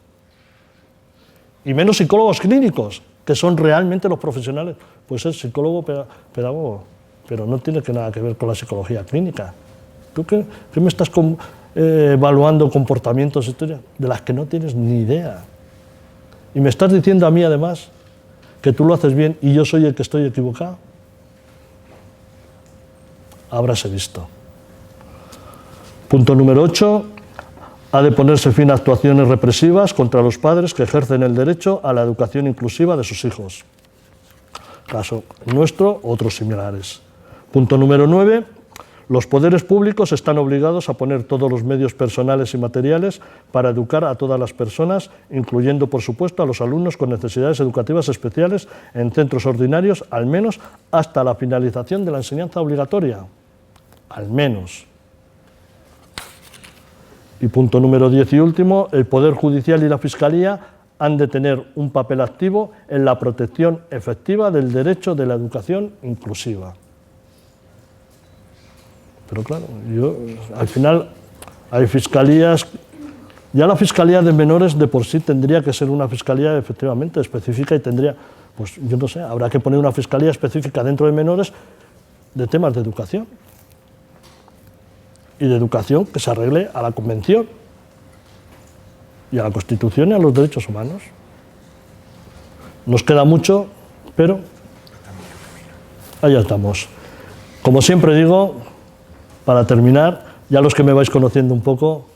Y menos psicólogos clínicos, que son realmente los profesionales. Pues es psicólogo pedagogo, pero no tiene nada que ver con la psicología clínica. ¿Tú qué me estás evaluando comportamientos, historias, de las que no tienes ni idea? Y me estás diciendo a mí, además, que tú lo haces bien y yo soy el que estoy equivocado. Habráse visto. Punto número 8. Ha de ponerse fin a actuaciones represivas contra los padres que ejercen el derecho a la educación inclusiva de sus hijos. Caso nuestro, otros similares. Punto número 9. Los poderes públicos están obligados a poner todos los medios personales y materiales para educar a todas las personas, incluyendo, por supuesto, a los alumnos con necesidades educativas especiales en centros ordinarios, al menos hasta la finalización de la enseñanza obligatoria. Al menos. Y punto número 10 y último, el Poder Judicial y la Fiscalía han de tener un papel activo en la protección efectiva del derecho de la educación inclusiva. Pero claro, al final hay fiscalías, ya la Fiscalía de Menores de por sí tendría que ser una fiscalía efectivamente específica y tendría, pues yo no sé, habrá que poner una fiscalía específica dentro de menores de temas de educación. Y de educación que se arregle a la Convención y a la Constitución y a los derechos humanos. Nos queda mucho, pero allá estamos. Como siempre digo, para terminar, ya los que me vais conociendo un poco,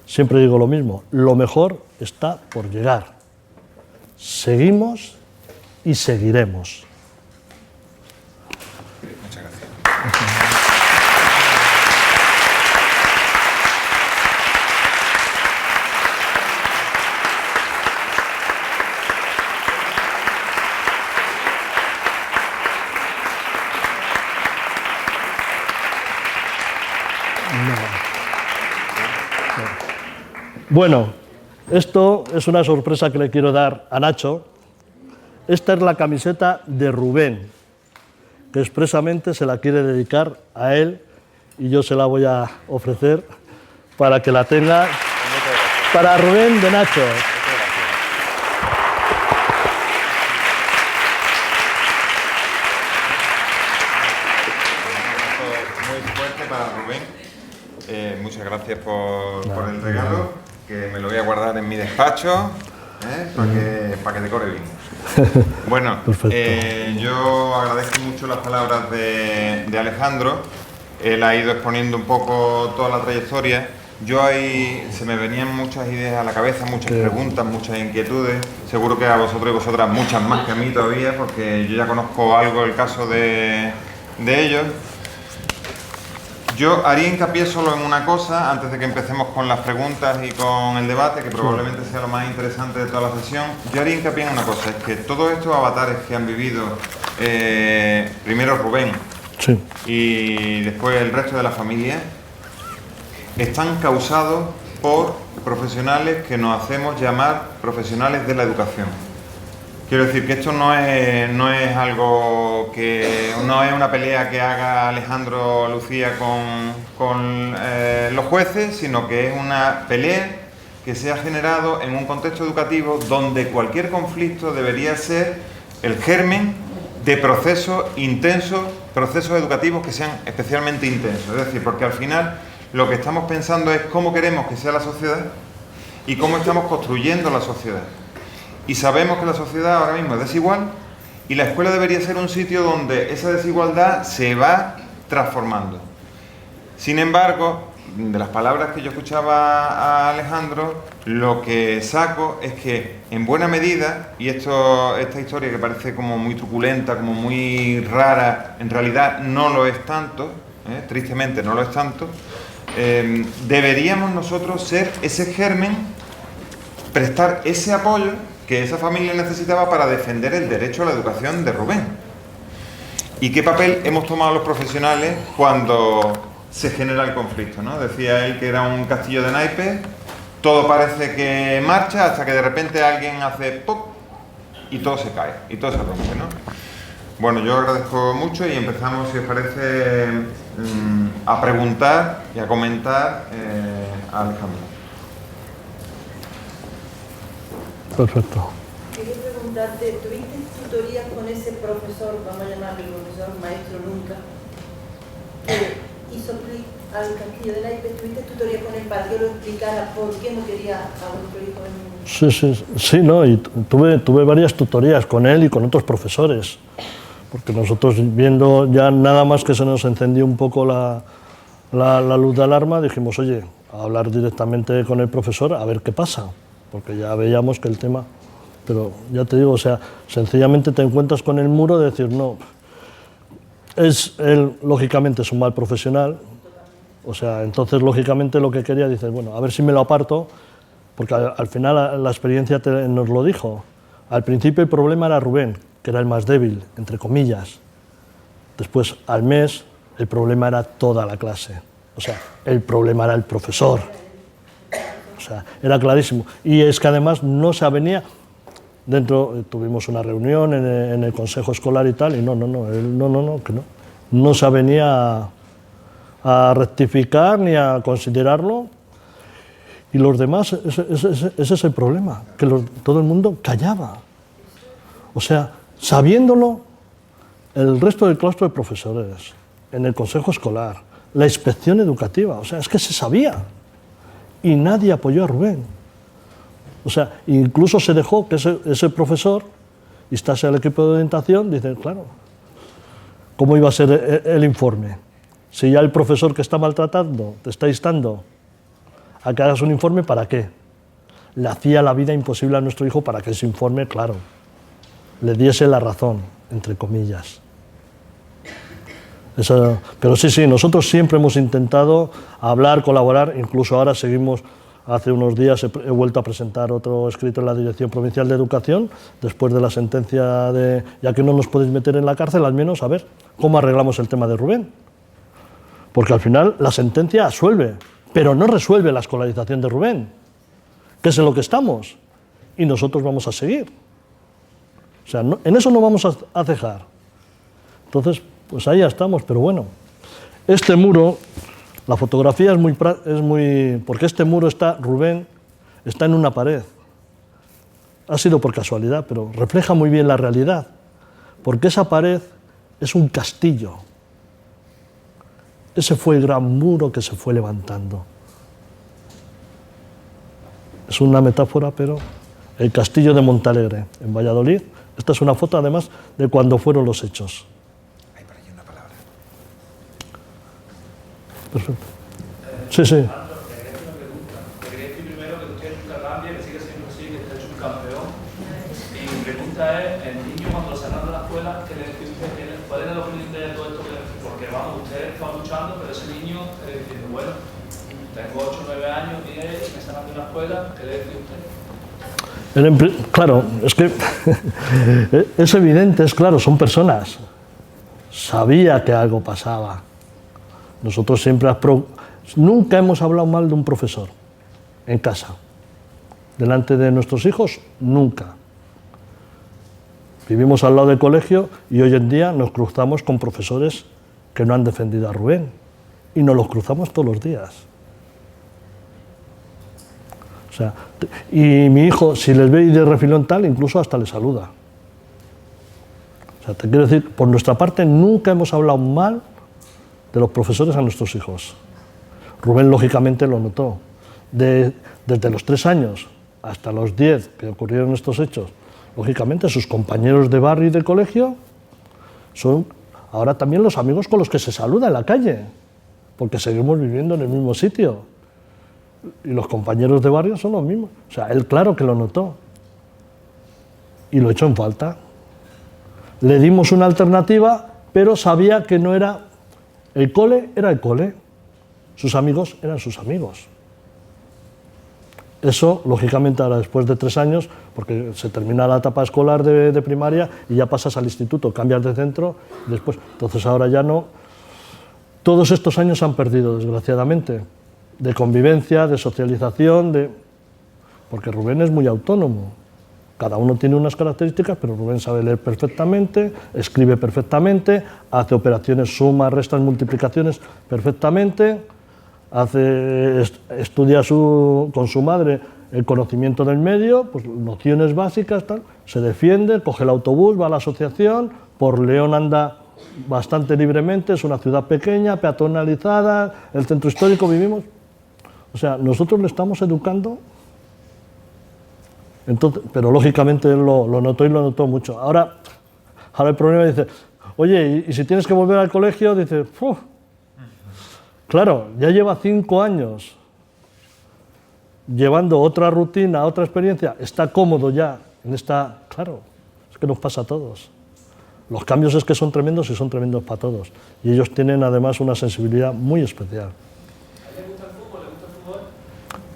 siempre digo lo mismo, lo mejor está por llegar. Seguimos y seguiremos. Muchas gracias. Bueno, esto es una sorpresa que le quiero dar a Nacho. Esta es la camiseta de Rubén, que expresamente se la quiere dedicar a él y yo se la voy a ofrecer para que la tenga. Para Rubén de Nacho. Muy fuerte para Rubén. Muchas gracias por el regalo, que me lo voy a guardar en mi despacho, para que decore bien. Bueno, yo agradezco mucho las palabras de Alejandro. Él ha ido exponiendo un poco toda la trayectoria Yo ahí se me venían muchas ideas a la cabeza, muchas preguntas, muchas inquietudes. Seguro que a vosotros y vosotras muchas más que a mí todavía, porque yo ya conozco algo el caso de ellos. Yo haría hincapié solo en una cosa, antes de que empecemos con las preguntas y con el debate, que probablemente sea lo más interesante de toda la sesión. Yo haría hincapié en una cosa, es que todos estos avatares que han vivido, primero Rubén, Sí. y después el resto de la familia, están causados por profesionales que nos hacemos llamar profesionales de la educación. Quiero decir que esto no es algo que... no es una pelea que haga Alejandro Lucía con los jueces, sino que es una pelea que se ha generado en un contexto educativo donde cualquier conflicto debería ser el germen de procesos intensos, procesos educativos que sean especialmente intensos. Es decir, porque al final lo que estamos pensando es cómo queremos que sea la sociedad y cómo estamos construyendo la sociedad. Y sabemos que la sociedad ahora mismo es desigual y la escuela debería ser un sitio donde esa desigualdad se va transformando. Sin embargo, de las palabras que yo escuchaba a Alejandro, lo que saco es que en buena medida, y esta historia que parece como muy truculenta, como muy rara, en realidad no lo es tanto, tristemente no lo es tanto, deberíamos nosotros ser ese germen, prestar ese apoyo que esa familia necesitaba para defender el derecho a la educación de Rubén. ¿Y qué papel hemos tomado los profesionales cuando se genera el conflicto, ¿no? Decía él que era un castillo de naipes, todo parece que marcha hasta que de repente alguien hace ¡pop! Y todo se cae, y todo se rompe, ¿no? Bueno, yo agradezco mucho y empezamos, si os parece, a preguntar y a comentar a Alejandro. Perfecto. Quería preguntarte, ¿tuviste tutorías con ese profesor, vamos a llamarle profesor, maestro nunca, que hizo clic al castillo de naipes? ¿Tuviste tutorías con él para que lo explicara por qué no quería a vuestro hijo en... Sí, no, y tuve varias tutorías con él y con otros profesores, porque nosotros viendo ya nada más que se nos encendió un poco la luz de alarma, dijimos, oye, a hablar directamente con el profesor a ver qué pasa, porque ya veíamos que el tema... Pero ya te digo, o sea, sencillamente te encuentras con el muro de decir, no, él lógicamente es un mal profesional, o sea, entonces lógicamente lo que quería, dices, bueno, a ver si me lo aparto, porque al final la experiencia nos lo dijo. Al principio el problema era Rubén, que era el más débil, entre comillas. Después, al mes, el problema era toda la clase. O sea, el problema era el profesor. O sea, era clarísimo. Y es que además no se avenía... Dentro tuvimos una reunión en el consejo escolar y tal, y no se avenía a rectificar ni a considerarlo. Y los demás, ese es el problema, que todo el mundo callaba. O sea, sabiéndolo, el resto del claustro de profesores, en el consejo escolar, la inspección educativa, o sea, es que se sabía. Y nadie apoyó a Rubén. O sea, incluso se dejó que ese profesor instase al equipo de orientación, dice, claro, ¿cómo iba a ser el informe? Si ya el profesor que está maltratando te está instando a que hagas un informe, ¿para qué? Le hacía la vida imposible a nuestro hijo para que ese informe, claro, le diese la razón, entre comillas. Pero sí, nosotros siempre hemos intentado hablar, colaborar, incluso ahora seguimos... Hace unos días he vuelto a presentar otro escrito en la Dirección Provincial de Educación, después de la sentencia de, ya que no nos podéis meter en la cárcel, al menos a ver cómo arreglamos el tema de Rubén. Porque al final la sentencia absuelve, pero no resuelve la escolarización de Rubén, que es en lo que estamos, y nosotros vamos a seguir. O sea, en eso no vamos a cejar. Entonces, pues ahí ya estamos, pero bueno, este muro... La fotografía es muy... Porque este muro Rubén está en una pared. Ha sido por casualidad, pero refleja muy bien la realidad. Porque esa pared es un castillo. Ese fue el gran muro que se fue levantando. Es una metáfora, pero el castillo de Montalegre, en Valladolid. Esta es una foto, además, de cuando fueron los hechos. Perfecto. Sí. seguíamos luchando, pero ese niño dice, bueno, tengo 8 o 9 años, Miguel, me sacan de una escuela, ¿qué le decía usted? Claro, es que es evidente, es claro, son personas. Sabía que algo pasaba. Nosotros siempre nunca hemos hablado mal de un profesor en casa. Delante de nuestros hijos, nunca. Vivimos al lado del colegio y hoy en día nos cruzamos con profesores que no han defendido a Rubén. Y nos los cruzamos todos los días. O sea, y mi hijo, si les ve de refilón tal, incluso hasta les saluda. O sea, te quiero decir, por nuestra parte nunca hemos hablado mal de los profesores a nuestros hijos. Rubén lógicamente lo notó. Desde los 3 años hasta los 10 que ocurrieron estos hechos, lógicamente sus compañeros de barrio y de colegio son ahora también los amigos con los que se saluda en la calle, porque seguimos viviendo en el mismo sitio. Y los compañeros de barrio son los mismos. O sea, él claro que lo notó. Y lo echó en falta. Le dimos una alternativa, pero sabía que no era... El cole era el cole. Sus amigos eran sus amigos. Eso, lógicamente, ahora después de 3 años, porque se termina la etapa escolar de primaria y ya pasas al instituto, cambias de centro, después... Entonces ahora ya no... Todos estos años se han perdido, desgraciadamente, de convivencia, de socialización, porque Rubén es muy autónomo. Cada uno tiene unas características, pero Rubén sabe leer perfectamente, escribe perfectamente, hace operaciones sumas, restas, multiplicaciones perfectamente, estudia con su madre el conocimiento del medio, pues nociones básicas, tal, se defiende, coge el autobús, va a la asociación, por León anda bastante libremente, es una ciudad pequeña, peatonalizada, el centro histórico vivimos. O sea, nosotros le estamos educando, entonces, pero lógicamente él lo notó y lo notó mucho. Ahora el problema dice, oye, y si tienes que volver al colegio, dice, ¡uf! Claro, ya lleva 5 años llevando otra rutina, otra experiencia, está cómodo ya en esta... Claro, es que nos pasa a todos. Los cambios es que son tremendos y son tremendos para todos. Y ellos tienen además una sensibilidad muy especial.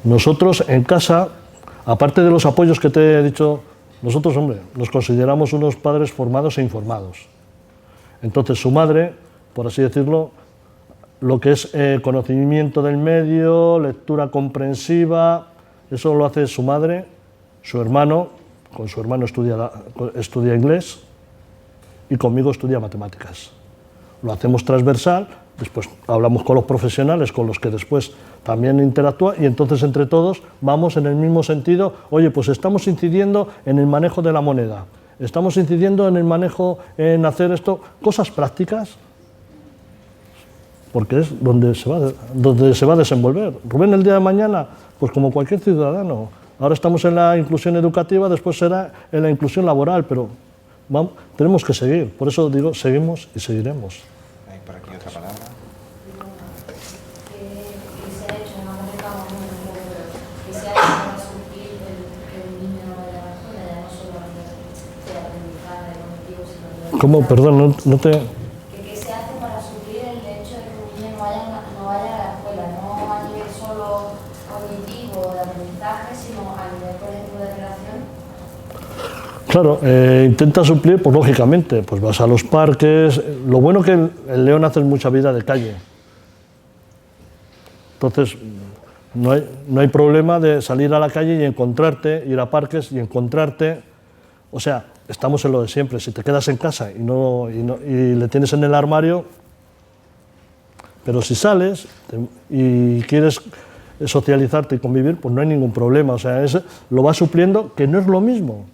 Nosotros en casa, aparte de los apoyos que te he dicho, nosotros, hombre, nos consideramos unos padres formados e informados. Entonces su madre, por así decirlo, lo que es conocimiento del medio, lectura comprensiva, eso lo hace su madre, su hermano, con su hermano estudia inglés y conmigo estudia matemáticas. Lo hacemos transversal, después hablamos con los profesionales, con los que después también interactúa, y entonces entre todos vamos en el mismo sentido. Oye, pues estamos incidiendo en el manejo de la moneda, estamos incidiendo en el manejo, en hacer esto, cosas prácticas, porque es donde se va a desenvolver. Rubén el día de mañana, pues como cualquier ciudadano, ahora estamos en la inclusión educativa, después será en la inclusión laboral, pero tenemos que seguir, por eso digo, seguimos y seguiremos. Hay por aquí otra palabra. ¿Cómo? Perdón, no te... ¿Qué se hace para suplir el hecho de que un niño no vaya a la escuela? No a nivel solo cognitivo de aprendizaje, sino a nivel, por ejemplo, de relación. Claro, intenta suplir, pues lógicamente, pues vas a los parques. Lo bueno que el León hace mucha vida de calle. Entonces, no hay problema de salir a la calle y encontrarte, ir a parques y encontrarte. O sea, estamos en lo de siempre. Si te quedas en casa y le tienes en el armario, pero si sales y quieres socializarte y convivir, pues no hay ningún problema. O sea, lo va supliendo, que no es lo mismo.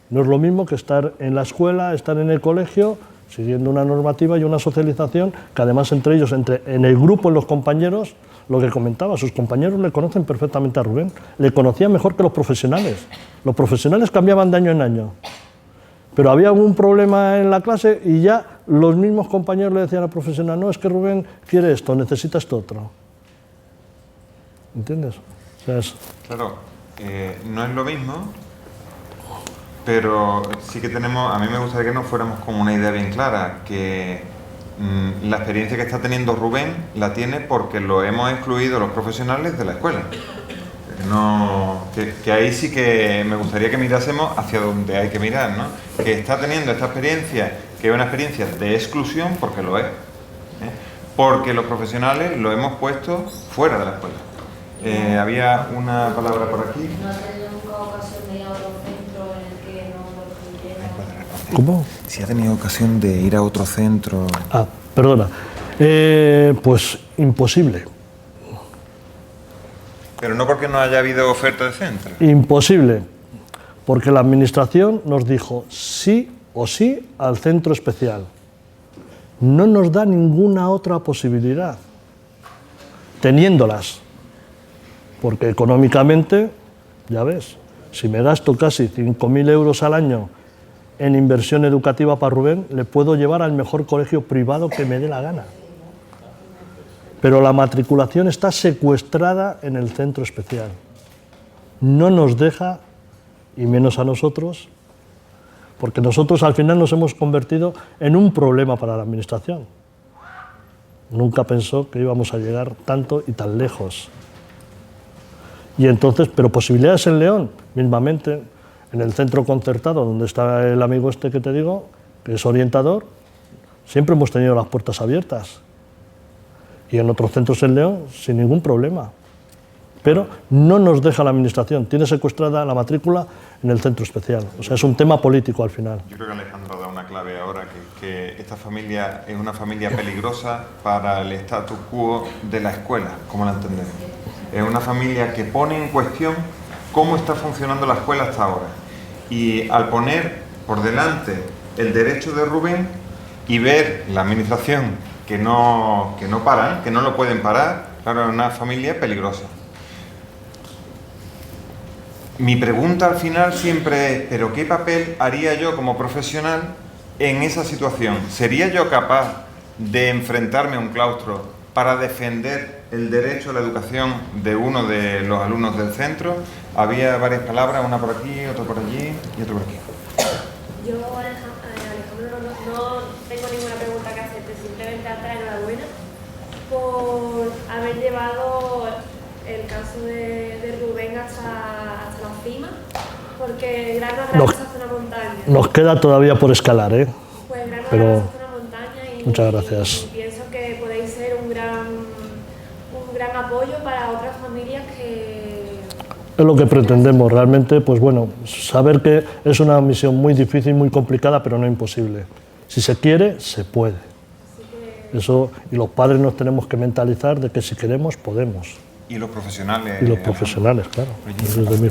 No es lo mismo que estar en la escuela, estar en el colegio, siguiendo una normativa y una socialización, que además entre ellos, en el grupo, en los compañeros, lo que comentaba, sus compañeros le conocen perfectamente a Rubén, le conocían mejor que los profesionales. Los profesionales cambiaban de año en año, pero había algún problema en la clase y ya los mismos compañeros le decían al profesional, no, es que Rubén quiere esto, necesita esto otro. ¿Entiendes? O sea, Claro, no es lo mismo, pero sí que tenemos, a mí me gustaría que nos fuéramos con una idea bien clara, que la experiencia que está teniendo Rubén la tiene porque lo hemos excluido los profesionales de la escuela. No, que ahí sí que me gustaría que mirásemos hacia donde hay que mirar, ¿no? Que está teniendo esta experiencia, que es una experiencia de exclusión, porque lo es, porque los profesionales lo hemos puesto fuera de la escuela. Había una palabra por aquí. ¿No ha tenido nunca ocasión de ir a otro centro en el que no lo incluyeran? ¿Cómo? Si ha tenido ocasión de ir a otro centro... Ah, perdona. Pues imposible. Pero no porque no haya habido oferta de centro. Imposible. Porque la administración nos dijo sí o sí al centro especial. No nos da ninguna otra posibilidad, teniéndolas. Porque económicamente, ya ves, si me gasto casi 5.000 euros al año en inversión educativa para Rubén, le puedo llevar al mejor colegio privado que me dé la gana. Pero la matriculación está secuestrada en el centro especial. No nos deja, y menos a nosotros, porque nosotros al final nos hemos convertido en un problema para la administración. Nunca pensó que íbamos a llegar tanto y tan lejos. Y entonces, pero posibilidades en León, mismamente, en el centro concertado, donde está el amigo este que te digo, que es orientador, siempre hemos tenido las puertas abiertas. Y en otros centros en León, sin ningún problema. Pero no nos deja la administración, tiene secuestrada la matrícula en el centro especial. O sea, es un tema político al final. Yo creo que Alejandro ha dado una clave ahora, que esta familia es una familia peligrosa para el status quo de la escuela, como la entendemos. Es una familia que pone en cuestión cómo está funcionando la escuela hasta ahora. Y al poner por delante el derecho de Rubén y ver la administración que no paran, que no lo pueden parar, claro, es una familia peligrosa. Mi pregunta al final siempre es, ¿pero qué papel haría yo como profesional en esa situación? ¿Sería yo capaz de enfrentarme a un claustro para defender el derecho a la educación de uno de los alumnos del centro? Había varias palabras, una por aquí, otra por allí y otra por aquí. Yo, Alejandro, no tengo ninguna pregunta que hacerte, simplemente darte la enhorabuena por haber llevado el caso de Rubén hasta la cima, porque grano a grano se hace una montaña. Nos queda todavía por escalar, ¿eh? Pues grano a Pero grano se hace una montaña y, muchas gracias. Y pienso que podéis ser un gran apoyo para otras familias que... Es lo que pretendemos realmente, pues bueno, saber que es una misión muy difícil, muy complicada, pero no imposible. Si se quiere, se puede. Eso, y los padres nos tenemos que mentalizar de que si queremos, podemos. Y los profesionales. Y los profesionales, claro. Desde mí.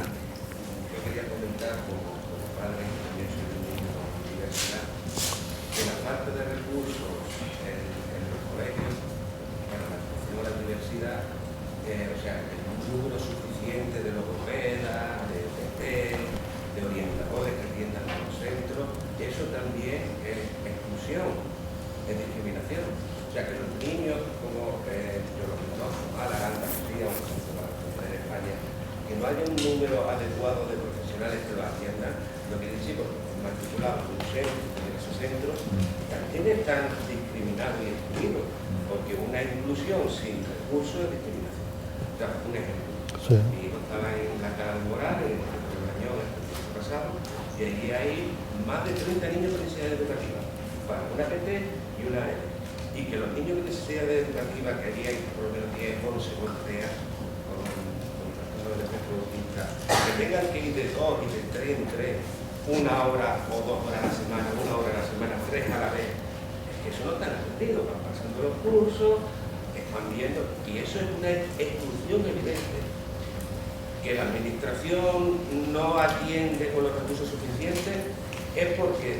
Que la administración no atiende con los recursos suficientes es porque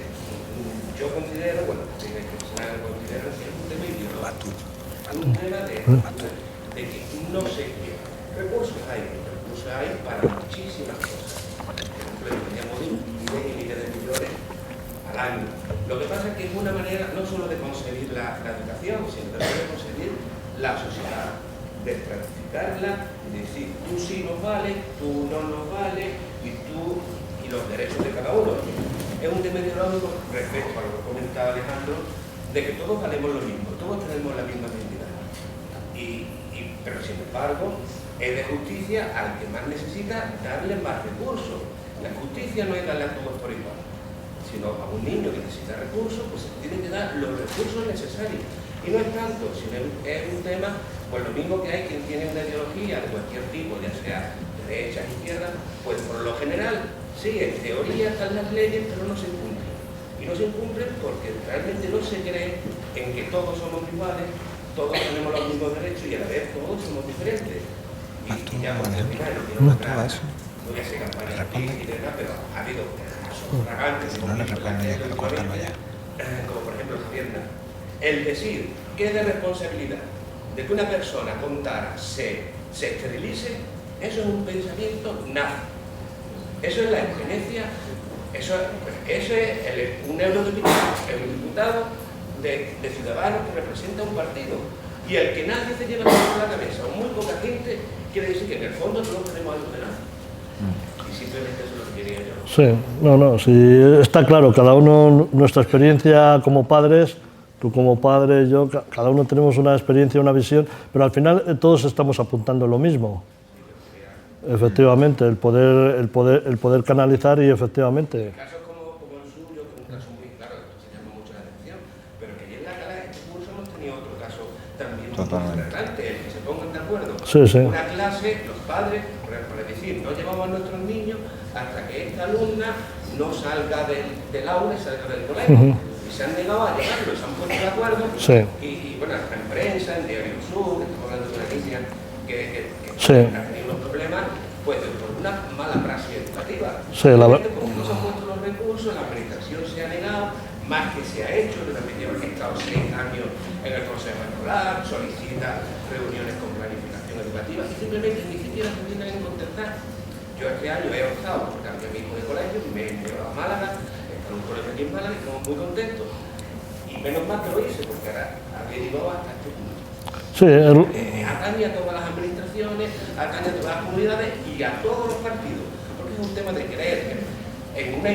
yo considero, bueno, que consideran que es un tema ideológico, un tema de que no se quiere. Recursos hay para muchísimas cosas. Por ejemplo, teníamos miles y miles de millones al año. Lo que pasa es que es una manera no solo de conseguir la educación, sino también de conseguir la sociedad, de estratificarla y decir, tú sí nos vales, tú no nos vales, y los derechos de cada uno. Es un tema ideológico respecto a lo que comentaba Alejandro, de que todos valemos lo mismo, todos tenemos la misma dignidad. Pero sin embargo, es de justicia al que más necesita darle más recursos. La justicia no es darle a todos por igual, sino a un niño que necesita recursos, pues se tiene que dar los recursos necesarios. Y no es tanto, sino es un tema, pues lo mismo que hay quien tiene una ideología de cualquier tipo, ya sea derecha, izquierda, pues por lo general, sí, en teoría están las leyes, pero no se cumplen. Y no se cumplen porque realmente no se cree en que todos somos iguales, todos tenemos los mismos derechos y a la vez todos somos diferentes. Y ya por terminar, no quiero entrar, no voy a hacer campaña aquí y demás, pero ha habido casos fragantes como por ejemplo Javier, el decir que es de responsabilidad de que una persona con tara se esterilice, eso es un pensamiento nazi. Eso es la eugenesia, eso es un eurodiputado de Ciudadanos que representa un partido. Y el que nadie se lleva a la cabeza, o muy poca gente, quiere decir que en el fondo todos tenemos algo de nada. Y simplemente eso es lo que quería yo. Sí, sí, está claro, cada uno, nuestra experiencia como padres, tú como padre, yo, cada uno tenemos una experiencia, una visión, pero al final todos estamos apuntando lo mismo. Efectivamente, el poder canalizar y efectivamente. Casos como el suyo, que es un caso muy claro, esto se llama mucho la atención, pero que ya en la Cala de este curso hemos tenido otro caso también muy relevante, el que se pongan de acuerdo. Sí, sí. Una clase, los padres, por decir, no llevamos a nuestros niños hasta que esta alumna no salga del aula y salga del colegio. Y se han negado a llevarlo, se han puesto de acuerdo. Sí. Y bueno, en prensa, en Diario Sur, estamos hablando de una niña que sí. ha tenido unos problemas, pues por una mala praxis educativa. Sí, porque no se han puesto los recursos, la administración se ha negado, más que se ha hecho, yo también llevo estado 6 años en el Consejo Escolar, solicita reuniones con planificación educativa y simplemente ni siquiera se tienen en contestar. Yo este año he optado por cambiar mi hijo de colegio, me he llevado a Málaga, está en un colegio aquí en Málaga y estamos muy contentos. Y menos mal que lo hice, porque ahora habría llegado hasta este punto. Sí, atañe a todas las administraciones, atañe a todas las comunidades y a todos los partidos, porque es un tema de creer en una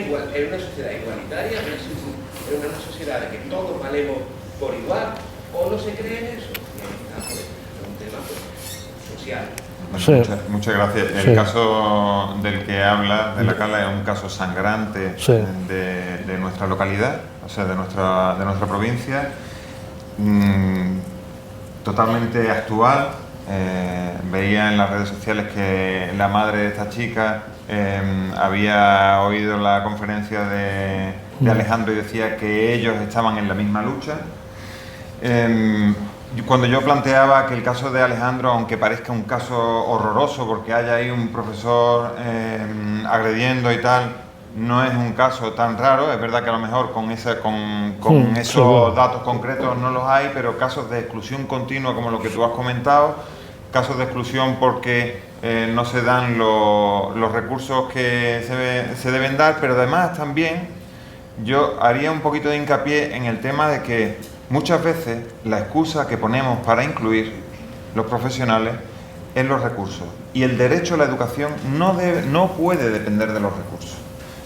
sociedad igualitaria, en una sociedad de que todos valemos por igual, o no se cree en eso. Y ahí está, pues, es un tema pues, social. Bueno, muchas gracias. El caso del que habla, de la Cala, es un caso sangrante de nuestra localidad, o sea, de nuestra provincia, totalmente actual. Veía en las redes sociales que la madre de esta chica había oído la conferencia de Alejandro y decía que ellos estaban en la misma lucha. Cuando yo planteaba que el caso de Alejandro, aunque parezca un caso horroroso porque haya ahí un profesor agrediendo y tal, no es un caso tan raro. Es verdad que a lo mejor con esos datos concretos no los hay, pero casos de exclusión continua como lo que tú has comentado, casos de exclusión porque no se dan los recursos que se deben dar, pero además también yo haría un poquito de hincapié en el tema de que muchas veces la excusa que ponemos para incluir los profesionales es los recursos, y el derecho a la educación no puede depender de los recursos.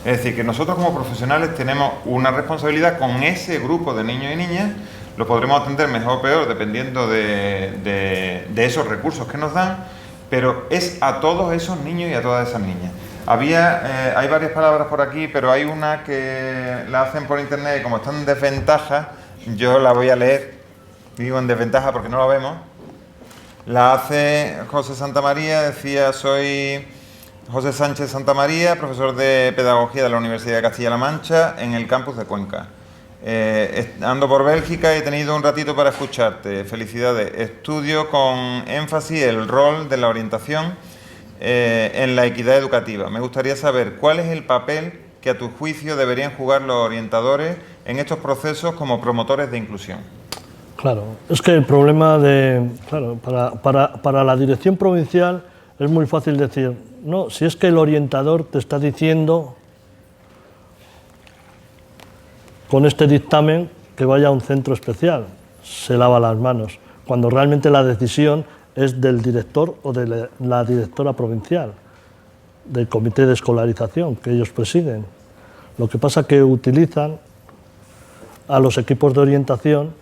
Es decir, que nosotros como profesionales tenemos una responsabilidad con ese grupo de niños y niñas. Lo podremos atender mejor o peor dependiendo de esos recursos que nos dan, pero es a todos esos niños y a todas esas niñas. Hay varias palabras por aquí, pero hay una que la hacen por internet y como están en desventaja, yo la voy a leer. Digo en desventaja porque no la vemos. La hace José Santamaría, decía: soy José Sánchez Santamaría, profesor de Pedagogía de la Universidad de Castilla-La Mancha en el campus de Cuenca. Ando por Bélgica y he tenido un ratito para escucharte. Felicidades. Estudio con énfasis el rol de la orientación en la equidad educativa. Me gustaría saber cuál es el papel que a tu juicio deberían jugar los orientadores en estos procesos como promotores de inclusión. Claro, es que el problema para la dirección provincial es muy fácil decir, no, si es que el orientador te está diciendo con este dictamen que vaya a un centro especial, se lava las manos, cuando realmente la decisión es del director o de la directora provincial, del comité de escolarización que ellos presiden. Lo que pasa es que utilizan a los equipos de orientación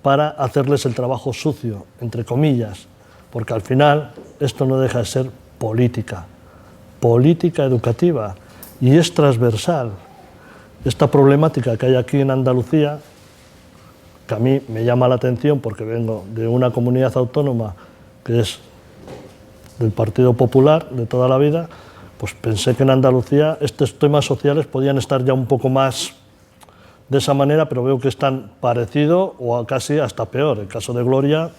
para hacerles el trabajo sucio, entre comillas, porque al final esto no deja de ser política educativa, y es transversal. Esta problemática que hay aquí en Andalucía, que a mí me llama la atención porque vengo de una comunidad autónoma que es del Partido Popular de toda la vida, pues pensé que en Andalucía estos temas sociales podían estar ya un poco más de esa manera, pero veo que están parecidos o casi hasta peor. El caso de Gloria,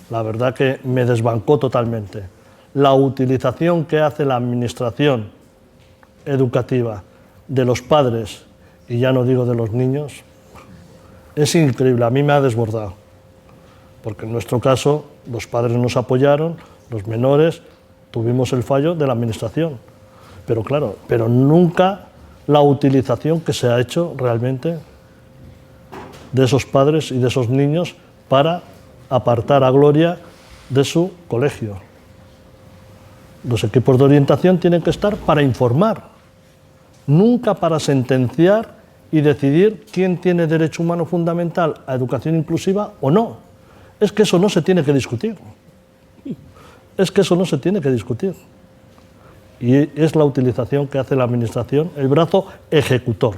la verdad que me desbancó totalmente. La utilización que hace la administración educativa de los padres, y ya no digo de los niños, es increíble, a mí me ha desbordado. Porque en nuestro caso los padres nos apoyaron, los menores tuvimos el fallo de la administración. Pero claro, pero nunca la utilización que se ha hecho realmente de esos padres y de esos niños para apartar a Gloria de su colegio. Los equipos de orientación tienen que estar para informar, nunca para sentenciar y decidir quién tiene derecho humano fundamental a educación inclusiva o no. Es que eso no se tiene que discutir. Es que eso no se tiene que discutir. Y es la utilización que hace la administración, el brazo ejecutor.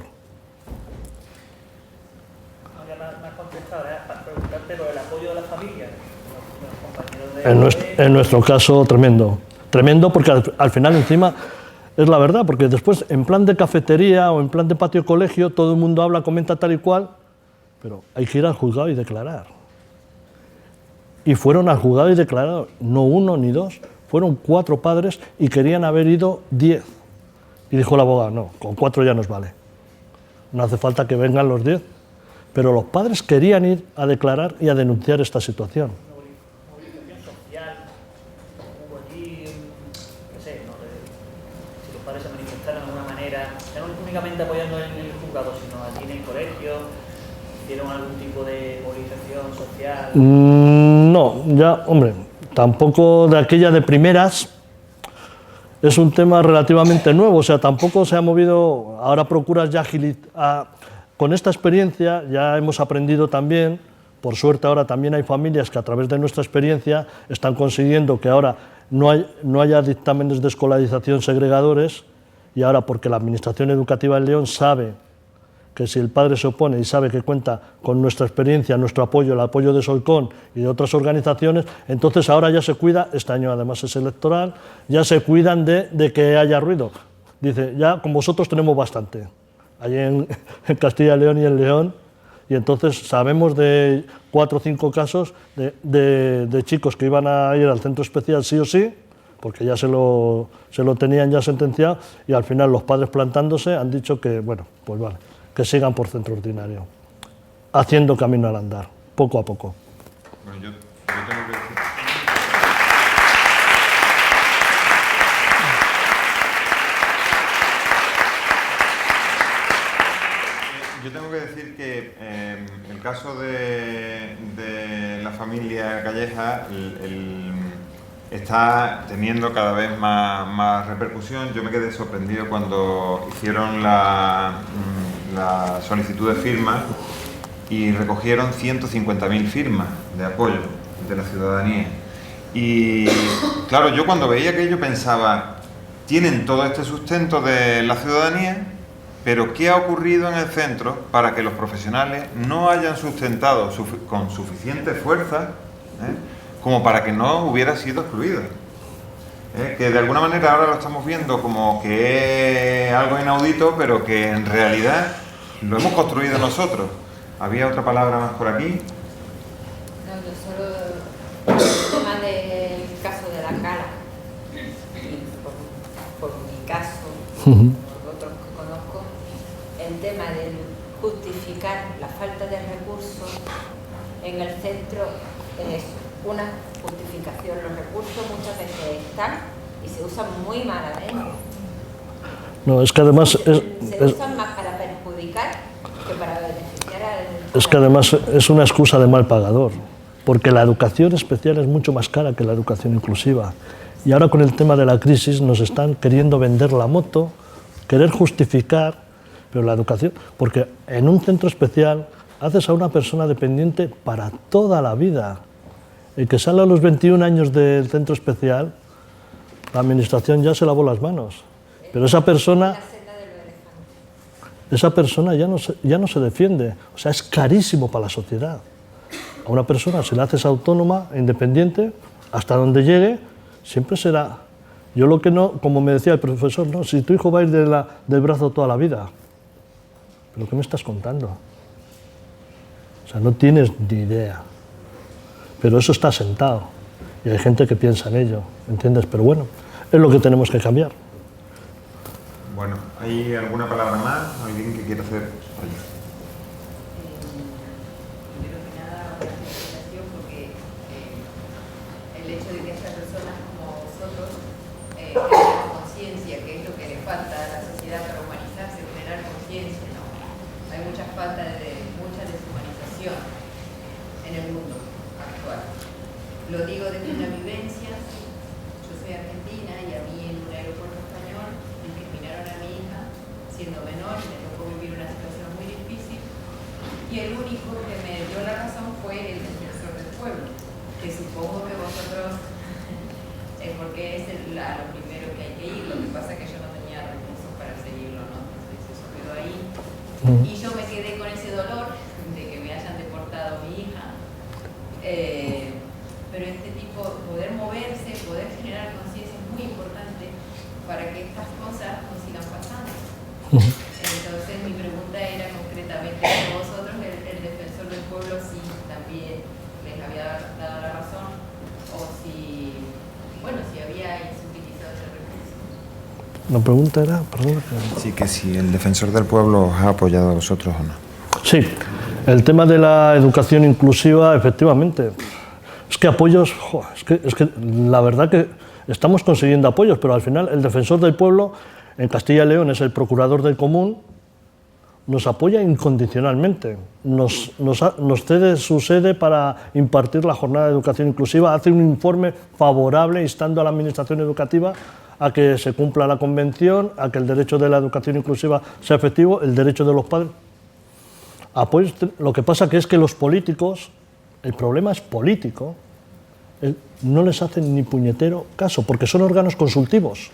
Me has contestado, para preguntarte por el apoyo de la familia, los compañeros de... En nuestro caso, tremendo. Tremendo porque al final encima es la verdad, porque después en plan de cafetería o en plan de patio colegio todo el mundo habla, comenta tal y cual, pero hay que ir al juzgado y declarar. Y fueron al juzgado y declararon, no uno ni dos, fueron 4 padres y querían haber ido 10. Y dijo el abogado, no, con 4 ya nos vale. No hace falta que vengan los 10. Pero los padres querían ir a declarar y a denunciar esta situación. Movilización social, hubo allí, no sé, si los padres se manifestaron de alguna manera, no únicamente apoyando en el juzgado, sino allí en el colegio, ¿hicieron algún tipo de movilización social? No, ya, hombre, tampoco de aquella de primeras. Es un tema relativamente nuevo, o sea, tampoco se ha movido, ahora procuras ya agilizar. Con esta experiencia ya hemos aprendido también, por suerte ahora también hay familias que a través de nuestra experiencia están consiguiendo que ahora no haya dictámenes de escolarización segregadores, y ahora porque la Administración Educativa en León sabe que si el padre se opone y sabe que cuenta con nuestra experiencia, nuestro apoyo, el apoyo de Solcón y de otras organizaciones, entonces ahora ya se cuida, este año además es electoral, ya se cuidan de que haya ruido. Dice, ya con vosotros tenemos bastante. Allí en Castilla y León y en León, y entonces sabemos de 4 o 5 casos de chicos que iban a ir al centro especial sí o sí, porque ya se lo tenían ya sentenciado, y al final los padres plantándose han dicho que, bueno, pues vale, que sigan por centro ordinario, haciendo camino al andar, poco a poco. Bueno, yo tengo que decir... Yo tengo que decir que el caso de la familia Calleja está teniendo cada vez más repercusión. Yo me quedé sorprendido cuando hicieron la solicitud de firmas y recogieron 150.000 firmas de apoyo de la ciudadanía. Y claro, yo cuando veía aquello pensaba, tienen todo este sustento de la ciudadanía, pero ¿qué ha ocurrido en el centro para que los profesionales no hayan sustentado con suficiente fuerza como para que no hubiera sido excluido? Que de alguna manera ahora lo estamos viendo como que es algo inaudito, pero que en realidad lo hemos construido nosotros. ¿Había otra palabra más por aquí? No, yo solo el tema del caso de la cara, y por mi caso, por otros que conozco, el tema de justificar la falta de recursos en el centro es una justificación. Los recursos muchas veces están y se usan muy malamente. No, es que además... Se usan más para perjudicar que para beneficiar al... Es que además es una excusa de mal pagador, porque la educación especial es mucho más cara que la educación inclusiva. Y ahora con el tema de la crisis nos están queriendo vender la moto, querer justificar, pero la educación... Porque en un centro especial haces a una persona dependiente para toda la vida. El que sale a los 21 años del centro especial, la administración ya se lavó las manos. Pero esa persona ya no se defiende. O sea, es carísimo para la sociedad. A una persona, si la haces autónoma, independiente, hasta donde llegue, siempre será... Yo lo que no, como me decía el profesor, no, si tu hijo va a ir del brazo toda la vida, ¿pero qué me estás contando? O sea, no tienes ni idea. Pero eso está sentado. Y hay gente que piensa en ello, ¿entiendes? Pero bueno, es lo que tenemos que cambiar. Bueno, ¿hay alguna palabra más? ¿Alguien que quiera hacer? Primero que nada, una felicitación porque el hecho de que haya personas como vosotros generar conciencia, que es lo que le falta a la sociedad para humanizarse, generar conciencia, ¿no? Hay mucha falta de mucha deshumanización en el mundo actual. Lo digo desde una vivencia. Yo soy argentina y a mí en un aeropuerto español discriminaron a mi hija siendo menor y me tocó vivir una situación muy difícil. Y el único que me dio la razón fue el defensor del pueblo, que supongo que vosotros, porque es a lo primero que hay que ir. Lo que pasa es que yo no tenía recursos para seguirlo, ¿no? Entonces eso quedó ahí. Y yo me quedé con ese dolor de que me hayan deportado a mi hija. Pero este tipo, poder moverse, poder generar conciencia es muy importante para que estas cosas no sigan pasando. Entonces mi pregunta era concretamente a vosotros, el defensor del pueblo, si también les había dado la razón o si, bueno, si había utilizado ese recurso. La pregunta era, perdón. Sí, que si el defensor del pueblo os ha apoyado a vosotros o no. Sí, el tema de la educación inclusiva, efectivamente. Es que apoyos, es que la verdad que estamos consiguiendo apoyos, pero al final el defensor del pueblo en Castilla y León es el procurador del común, nos apoya incondicionalmente, nos cede su sede para impartir la jornada de educación inclusiva, hace un informe favorable instando a la administración educativa a que se cumpla la convención, a que el derecho de la educación inclusiva sea efectivo, el derecho de los padres. Apoyos, lo que pasa que es que los políticos, el problema es político, no les hacen ni puñetero caso, porque son órganos consultivos.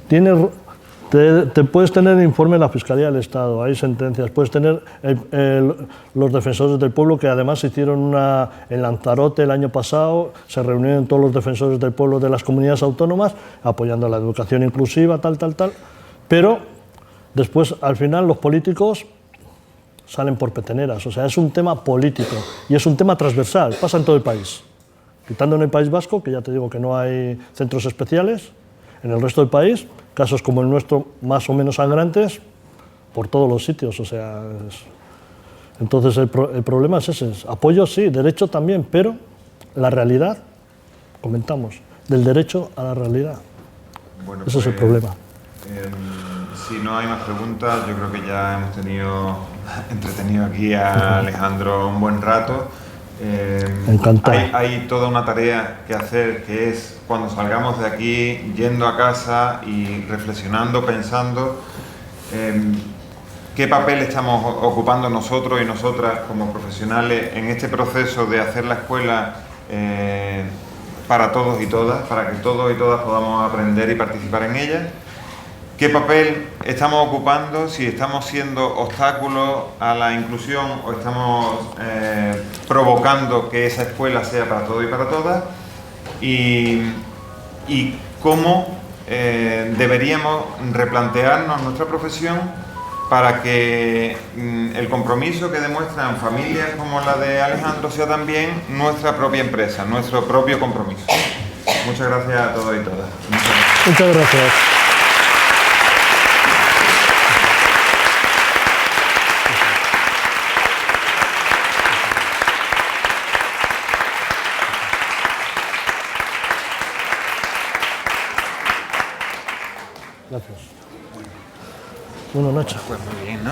Te puedes tener informe de la Fiscalía del Estado, hay sentencias, puedes tener los defensores del pueblo, que además hicieron en Lanzarote el año pasado, se reunieron todos los defensores del pueblo de las comunidades autónomas, apoyando la educación inclusiva, tal, pero después, al final, los políticos salen por peteneras, o sea, es un tema político y es un tema transversal, pasa en todo el país. Quitando en el País Vasco, que ya te digo que no hay centros especiales, en el resto del país, casos como el nuestro más o menos sangrantes, por todos los sitios, o sea... Entonces el problema es ese, apoyo sí, derecho también, pero la realidad, comentamos, del derecho a la realidad. Bueno, ese es el problema. Si no hay más preguntas, yo creo que ya hemos tenido entretenido aquí a Alejandro un buen rato. Encantado. Hay toda una tarea que hacer, que es cuando salgamos de aquí, yendo a casa y reflexionando, pensando qué papel estamos ocupando nosotros y nosotras como profesionales en este proceso de hacer la escuela para todos y todas, para que todos y todas podamos aprender y participar en ella. ¿Qué papel estamos ocupando? Si estamos siendo obstáculos a la inclusión o estamos provocando que esa escuela sea para todos y para todas. Y cómo deberíamos replantearnos nuestra profesión para que el compromiso que demuestran familias como la de Alejandro sea también nuestra propia empresa, nuestro propio compromiso. Muchas gracias a todos y todas. Muchas gracias. Gracias. Bueno, Nacho. Pues muy bien, ¿no?